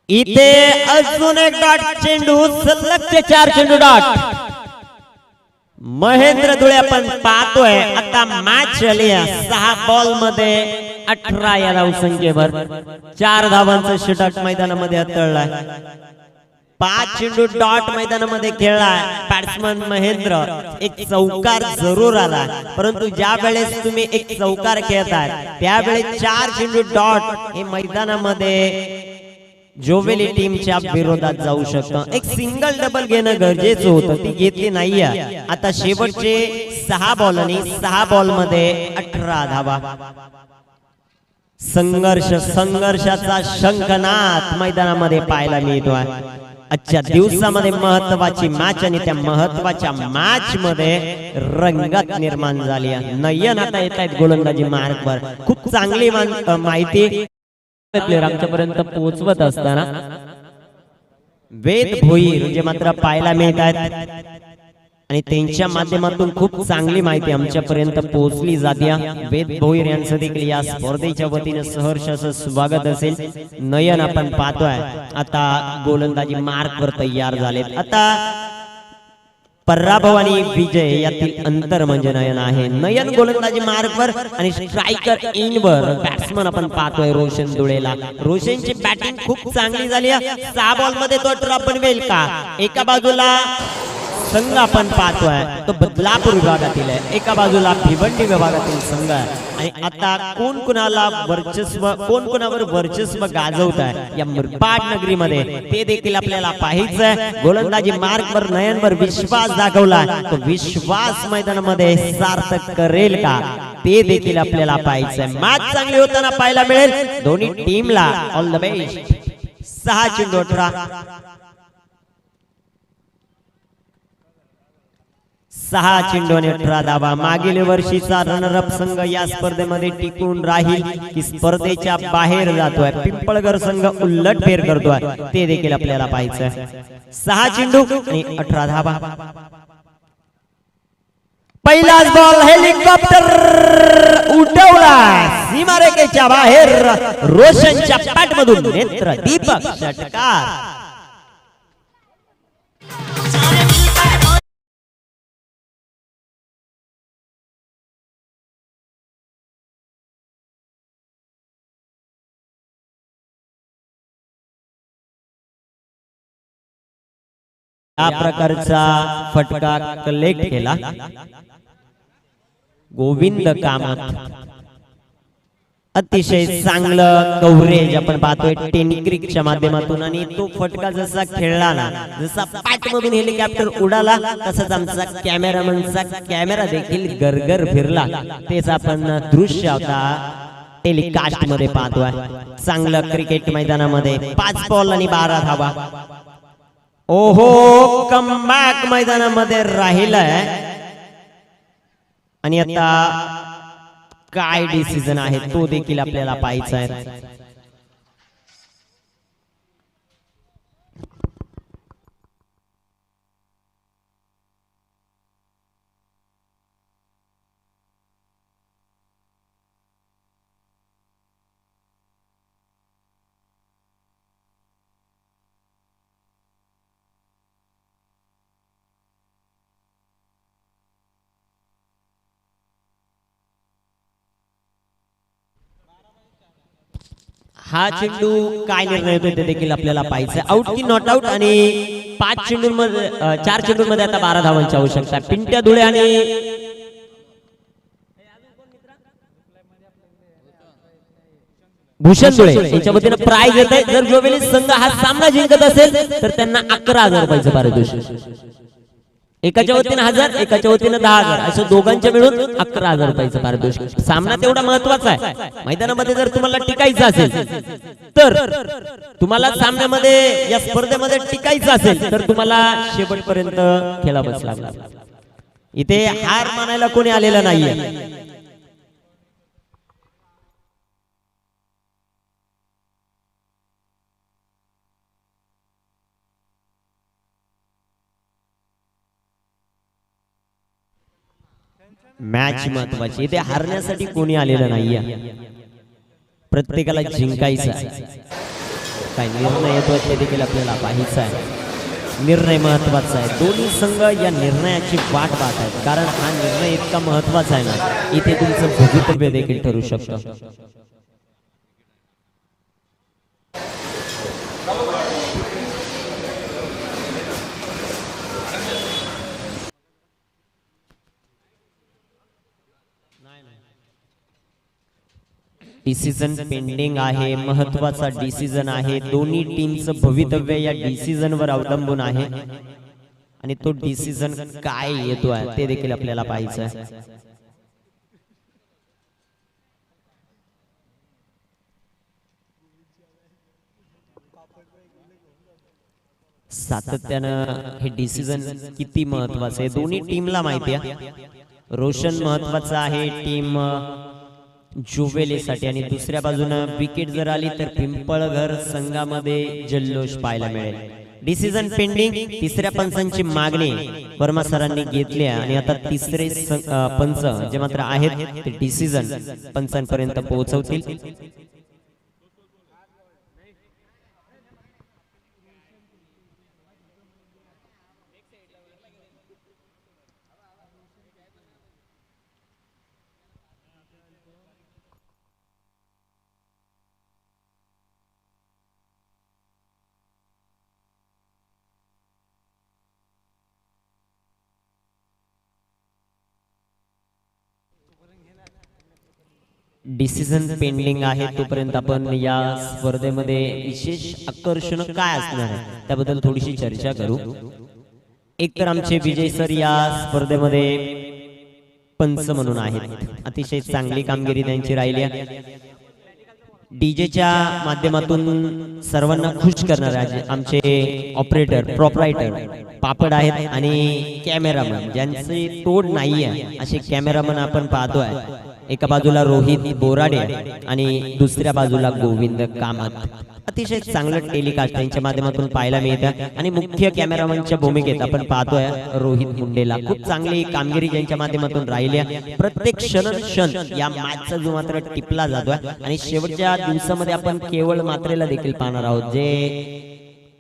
इथे अजून एक डॉट, चेंडू सलगचे 4 चेंडू डॉट. महेंद्र धुळे आपण पाहतोय आता मॅच झाली 6 बॉल मध्ये 18 या धावसंख्येवर 4 धावांचा षटक मैदानामध्ये हाताळलाय. 5 चेंडू डॉट मैदानामध्ये खेळलाय बॅट्समन महेंद्र. एक चौकार जरूर आला, परंतु ज्या वेळेस तुम्ही एक चौकार खेळताय त्यावेळेस 4 चेंडू डॉट हे मैदानामध्ये जोवेली टीमच्या विरोधात जाऊ शकतं. एक सिंगल डबल घेणं गरजेचं होतं, ती घेतली नाहीये. आता शेवटचे 6 बॉल आणि 6 बॉल मध्ये 18 धावा. संघर्षाचा शंखनाद मैदानामध्ये पाहायला मिळतोय. आजच्या दिवसामध्ये महत्वाची मॅच आणि त्या महत्वाच्या मॅच मध्ये रंगत निर्माण झाली आहे. नयन आता येत आहेत गोलंदाजी मार्कवर. खूप चांगली माहिती प्लेयर आमच्यापर्यंत पोहोचवत असताना वेद भोईर जे मात्र पाहायला मिळत आहेत आणि त्यांच्या माध्यमातून खूप चांगली माहिती आमच्यापर्यंत पोहोचली जाते. वेद भोईर यांचं देखील या स्पर्धेच्या वतीने सहर्ष असं स्वागत असेल. नयन आपण पाहतोय आता गोलंदाजी मार्कवर तयार झालेत. आता पराभव आणि विजय यातील अंतर म्हणजे नयन आहे. नयन गोलंदाजी मार्कवर आणि स्ट्रायकर इनवर बॅट्समन आपण पाहतोय रोशन धुळेला. रोशनची बॅटिंग खूप चांगली झाली आहे. 6 बॉल मध्ये तो ड्रॉप बनवेल का? एका बाजूला संघ आपण पाहतोय तो बदलापूर विभागातील आहे, एका बाजूला भिवंडी विभागातील संघ आहे. आणि आता कोण कोणावर वर्चस्व गाजवत आहे या मुरबाड नगरीमध्ये ते देखील आपल्याला पाहायचंय. गोलंदाजी मार्कवर नयनवर विश्वास दाखवला, तो विश्वास मैदानामध्ये सार्थक करेल का ते देखील आपल्याला पाहायचंय. मॅच चांगली होताना पाहायला मिळेल दोन्ही टीमला. All the best. 6 चेंडू 18. 6 चेंडू आणि 18 धावा. मागील वर्षीचा रनरअप संघ या स्पर्धेमध्ये टिकून राहील की स्पर्धेच्या बाहेर जातोय? पिंपळगर संघ उलट फेर करतोय ते देखील आपल्याला पाहायचंय. 6 चेंडू आणि 18 धावा. पहिलाच बॉल हेलिकॉप्टर उडवला सीमारेषेच्या बाहेर. रोशनच्या पॅटमधून नेत्र दीपक षटकार. या प्रकारचा फटका कलेक्ट केला गोविंद कामत. अतिशय चांगलं कव्हरेज आपण पाहतोय टेनिक्रिकच्या माध्यमातून. आणि तो फटका जसा खेळला ना, जसा पॅट मधून हेलिकॉप्टर उडाला तसाच आमचा कॅमेरामनचा कॅमेरा देखील गरगर फिरला. तेच आपण दृश्य आता टेलिकास्ट मध्ये पाहतोय. चांगलं क्रिकेट मैदानामध्ये 5 बॉल आणि 12 धावा. ओहो, कमबॅक मैदानामध्ये राहिलाय. आणि आता काय डिसिजन आहे तो देखील आपल्याला पाहायचा आहे. हा चेंडू काय निर्णय होतो ते देखील आपल्याला पाहायचं. आउट की नॉट आउट. आणि 4 चेंडूंमध्ये आता 12 धावांची आवश्यकता. पिंट्या धुळे आणि भूषण धुळे यांच्या वतीने प्राइज येत आहे. जर जोवेली संघ हा सामना जिंकत असेल तर त्यांना 11,000 रुपयाचं पारितोषिक. एकाच्या वतीने 1000, एकाच्या वतीने 10,000 असं दोघांच्या मिळून 11,000 रुपयाचं पारितोषिक. सामना तेवढा महत्वाचा आहे मैदानामध्ये. जर तुम्हाला टिकायचं असेल तर तुम्हाला सामन्यामध्ये या स्पर्धेमध्ये टिकायचं असेल तर तुम्हाला शेवटपर्यंत खेळावंच लागणार. इथे हार मानायला कोणी आलेलं नाहीये. मॅच महत्वाची. इथे हारण्यासाठी कोणी आलेलं नाहीये. प्रत्येकाला जिंकायचं. काय निर्णय येतोय ते देखील आपल्याला पाहायचं आहे. निर्णय महत्वाचा आहे. दोन्ही संघ या निर्णयाची वाट पाहत आहेत, कारण हा निर्णय इतका महत्वाचा आहे ना, इथे तुमचं भवितव्य देखील ठरू शकतं. डिसिजन पेंडिंग आहे, महत्वाचा डिसिजन आहे. दोन्ही टीमचं भवितव्य या डिसिजनवर अवलंबून आहे आणि तो डिसिजन काय येतो आहे ते देखील आपल्याला पाहायचं आहे. सातत्यानं हे डिसिजन किती महत्वाचं आहे दोन्ही टीमला माहिती आहे. रोशन महत्वाचा आहे टीम जुवेलीसाठी, आणि दुसऱ्या बाजूनं विकेट जर आली तर पिंपळघर संघामध्ये जल्लोष पाहायला मिळेल. डिसिजन पेंडिंग, तिसऱ्या पंचांची मागणी वर्मा सरांनी घेतली आहे आणि आता तिसरे पंच जे मात्र आहेत ते डिसिजन पंचांपर्यंत पोहोचवतील. डिसिजन पेंडिंग आहे तोपर्यंत आपण या स्पर्धेमध्ये विशेष आकर्षण काय असणार आहे त्याबद्दल थोडीशी चर्चा करू. एक तर आमचे विजय सर या स्पर्धेमध्ये पंच म्हणून आहेत, अतिशय चांगली कामगिरी त्यांची राहिली आहे. डीजेच्या माध्यमातून सर्वांना खुश करणारे आमचे ऑपरेटर प्रोपरायटर पापड आहेत आणि कॅमेरामन ज्यांचे तोड नाही आहे असे कॅमेरामन आपण पाहतोय. एका बाजूला रोहित बोराडे आणि दुसऱ्या बाजूला गोविंद कामत. अतिशय चांगलं टेलिकास्ट त्यांच्या माध्यमातून पाहायला मिळतं आणि मुख्य कॅमेरामनच्या भूमिकेत आपण पाहतोय रोहित मुंडेला. खूप चांगली कामगिरी ज्यांच्या माध्यमातून राहिली आहे. प्रत्येक क्षण या मॅचचा जो मात्र टिपला जातोय आणि शेवटच्या दिवसामध्ये आपण केवळ मात्रेला देखील पाहणार आहोत जे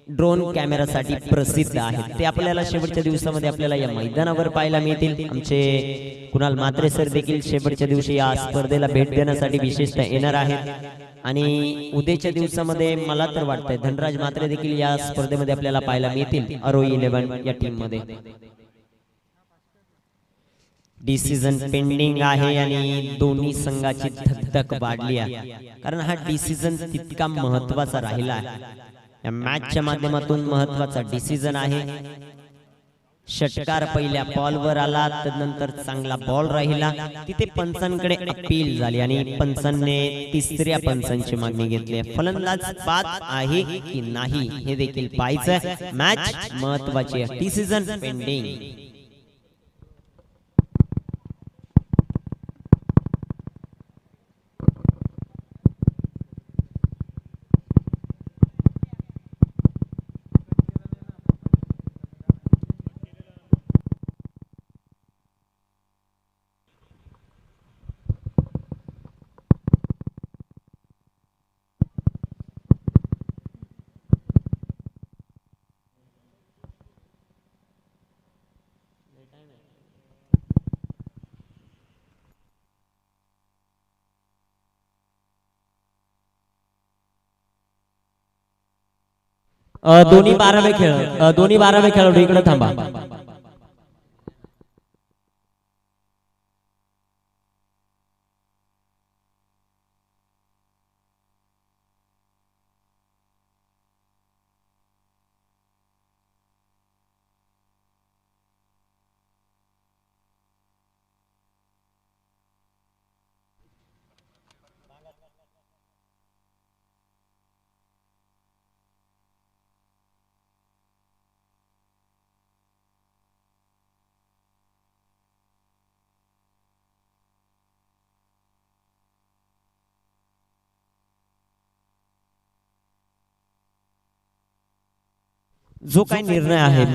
ड्रोन कॅमेरासाठी प्रसिद्ध आहेत. ते आपल्याला शेवटच्या दिवसामध्ये आपल्याला या मैदानावर पाहायला मिळतील. आमचे कुणाल म्हात्रे सर देखील शेवटच्या दिवशी या स्पर्धेला भेट देण्यासाठी विशेषतः येणार आहेत आणि उद्याच्या दिवसामध्ये मला तर वाटतंय धनराज म्हात्रे देखील या स्पर्धेमध्ये आपल्याला पाहायला मिळतील अरोई 11 या टीम मध्ये. डिसिजन पेंडिंग आहे आणि दोन्ही संघाची धकधक वाढली आहे, कारण हा डिसिजन तितका महत्वाचा राहिला आहे. या मॅचच्या माध्यमातून महत्वाचा डिसिजन आहे. षटकार पहिल्या बॉलवर आला, त्यानंतर चांगला बॉल राहिला, तिथे पंचांकडे अपील झाली आणि पंचांनी तिसऱ्या पंचांची मागणी घेतली. फलंदाज बाद आहे की नाही हे देखील पाहायचं. मॅच महत्वाची आहे. Decision pending. दोन्ही 12वे खेळाडू इकडे थांबा. जो काही निर्णय आहे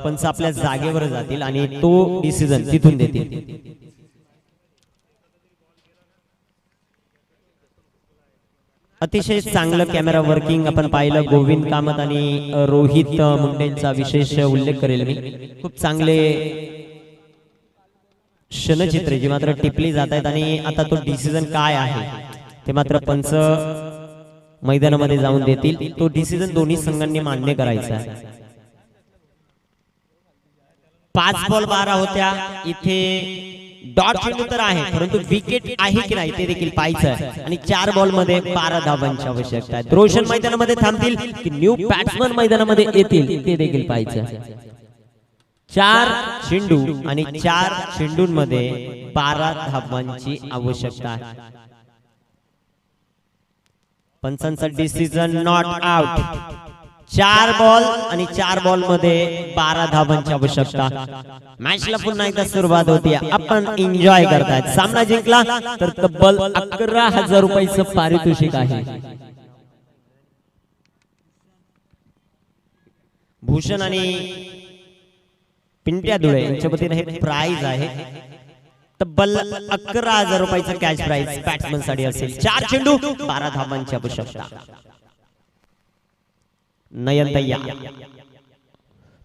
पंच आपल्या जागेवर जातील आणि तो डिसिजन तिथून देतील. अतिशय चांगलं कॅमेरा वर्किंग आपण पाहिलं. गोविंद कामत आणि रोहित मुंडेंचा विशेष उल्लेख करेल मी. खूप चांगले क्षणचित्रे जी मात्र टिपली जात आहेत आणि आता तो डिसिजन काय आहे ते मात्र पंच मैदानामध्ये जाऊन देतील. तो डिसिजन दोन्ही संघांनी मान्य करायचा आहे. 5 बॉल 12 होत्या. इथे डॉट चेंडू तर आहे परंतु विकेट आहे की नाही ते देखील पाहायचं आहे आणि 4 बॉल मध्ये 12 धावांची आवश्यकता आहे. रोशन मैदानामध्ये थांबतील की न्यू बॅट्समन मैदानामध्ये येतील ते देखील पाहायचं आहे. 4 चेंडू आणि 4 चेंडूंमध्ये 12 धावांची आवश्यकता आहे. पंचांचा डिसिजन नॉट आउट. 4 बॉल आणि 4 बॉल मध्ये 12 धावांची आवश्यकता. मॅचला पुन्हा एकदा सुरुवात होती. आपण एन्जॉय करतायत. सामना जिंकला तर तब्बल 11,000 रुपयाचं पारितोषिक आहे. भूषण आणि पिंट्या धुळे यांच्या वतीने हे प्राइज आहे. तब्बल 11,000 रुपयाचं कॅश प्राइज बॅट्समन साठी असेल. 4 चेंडू 12 धावांची आवश्यकता. नयन तय्या.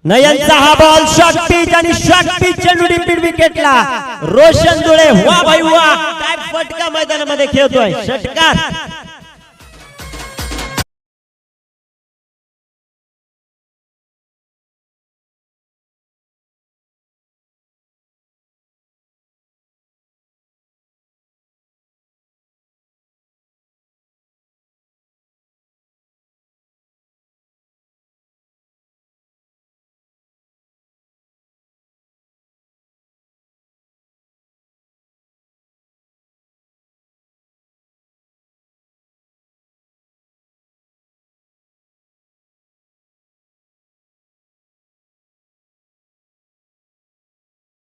नयनचा हा बॉल शॉर्ट पिच आणि शॉर्ट पिच चेंडू डिंपीड विकेटला. रोशन धुळे वा भाई वा काय फटका मैदानामध्ये खेळतोय. षटकार.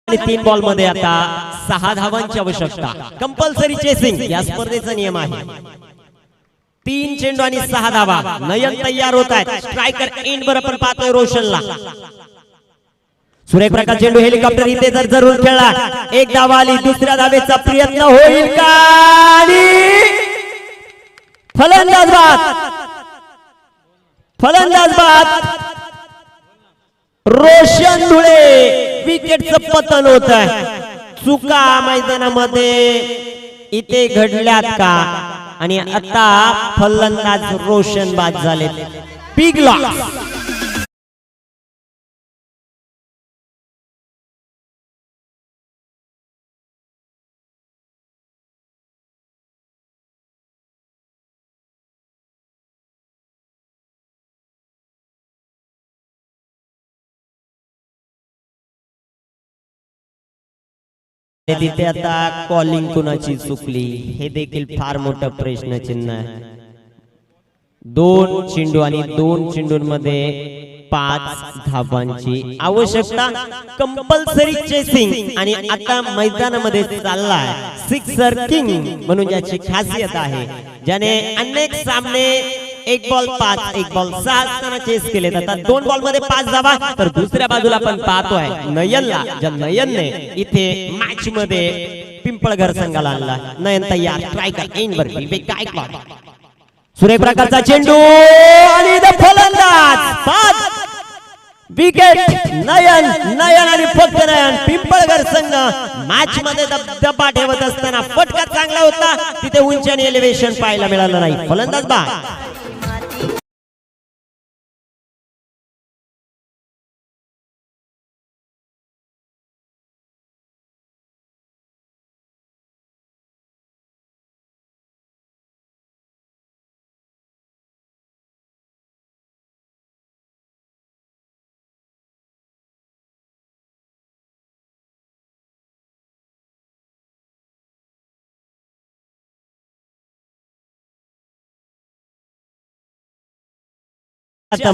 आणि 3 बॉल मध्ये आता 6 धावांची आवश्यकता. कंपल्सरी चेसिंग या स्पर्धेचा नियम आहे. 3 चेंडू आणि 6 धावा. नयन तयार होत आहेत. स्ट्रायकर एंड वर आपण पाहतोय रोशनला. सुरेख प्रकार चेंडू हेलिकॉप्टर इथे जर जरूर खेळला. 1 धावा आली. दुसऱ्या धावेचा प्रयत्न होईल का? फलंदाज बाद. फलंदाज बाद. रोशन धुळे. विकेटचं पतन होत आहे. चुका मैदानामध्ये इथे घडल्यात का? आणि आता फलंदाज रोशन बाद झाले. Big loss. तिथे आता कॉलिंग कुणाची चुकली हे देखील फार मोठं प्रश्नचिन्ह आहे. 2 चेंडू आणि 2 चेंडूंमध्ये 5 धावांची आवश्यकता. कंपल्सरी चेसिंग आणि आता मैदानामध्ये चाललाय सिक्सर किंग म्हणून ज्याची खासियत आहे. ज्याने अनेक सामने 1 बॉल 5 1 बॉल 6 असताना चेस केले जातात. 2 बॉल मध्ये 5 धावा. तर दुसऱ्या बाजूला आपण पाहतोय नयनला. ज्या नयनने इथे मॅच मध्ये पिंपळघर संघाला आणला. नयन तयार. स्ट्रायकर एंड वर विवेक गायकवाड. सुरेख प्रकारचा चेंडू आणि फलंदाज बाद. विकेट. नयन नयन आणि फक्त नयन. पिंपळघर संघ मॅच मध्ये दबदबा ठेवत असताना फटका चांगला होता. तिथे उंची आणि एलिव्हेशन पाहायला मिळालं नाही. फलंदाज बाद.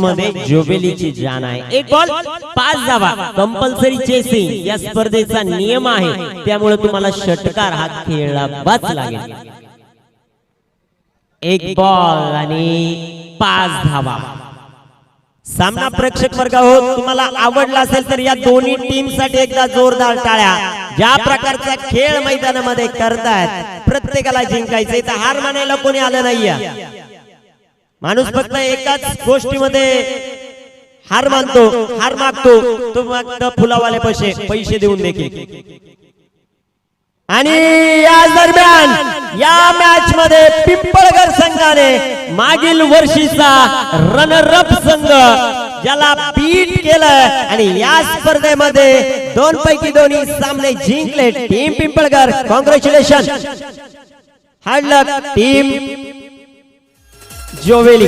मध्ये जोबेलीची जान आहे. 1 बॉल 5 धावा. कंपल्सरी चेसिंग या स्पर्धेचा नियम आहे. त्यामुळे तुम्हाला षटकार हा खेळावाच लागेल. 1 बॉल आणि 5 धावा. सामना प्रेक्षक वर्ग हो तुम्हाला आवडला असेल तर या दोन्ही टीम साठी एकदा जोरदार टाळ्या. ज्या प्रकारचा खेळ मैदानामध्ये करतायत प्रत्येकाला जिंकायचंय. तर हार मानायला कोणी आलं नाहीये. माणूस फक्त एकाच गोष्टीमध्ये हार मागतो तो मागतो फुलावाले पैसे देऊन देखील. आणि या दरम्यान या मॅच मध्ये पिंपळगर संघाने मागील वर्षीचा रनरअप संघ ज्याला बीट केलं आणि या स्पर्धेमध्ये 2 पैकी 2 सामने जिंकले. Team Pimpalgar congratulation. Hard luck team Joveli.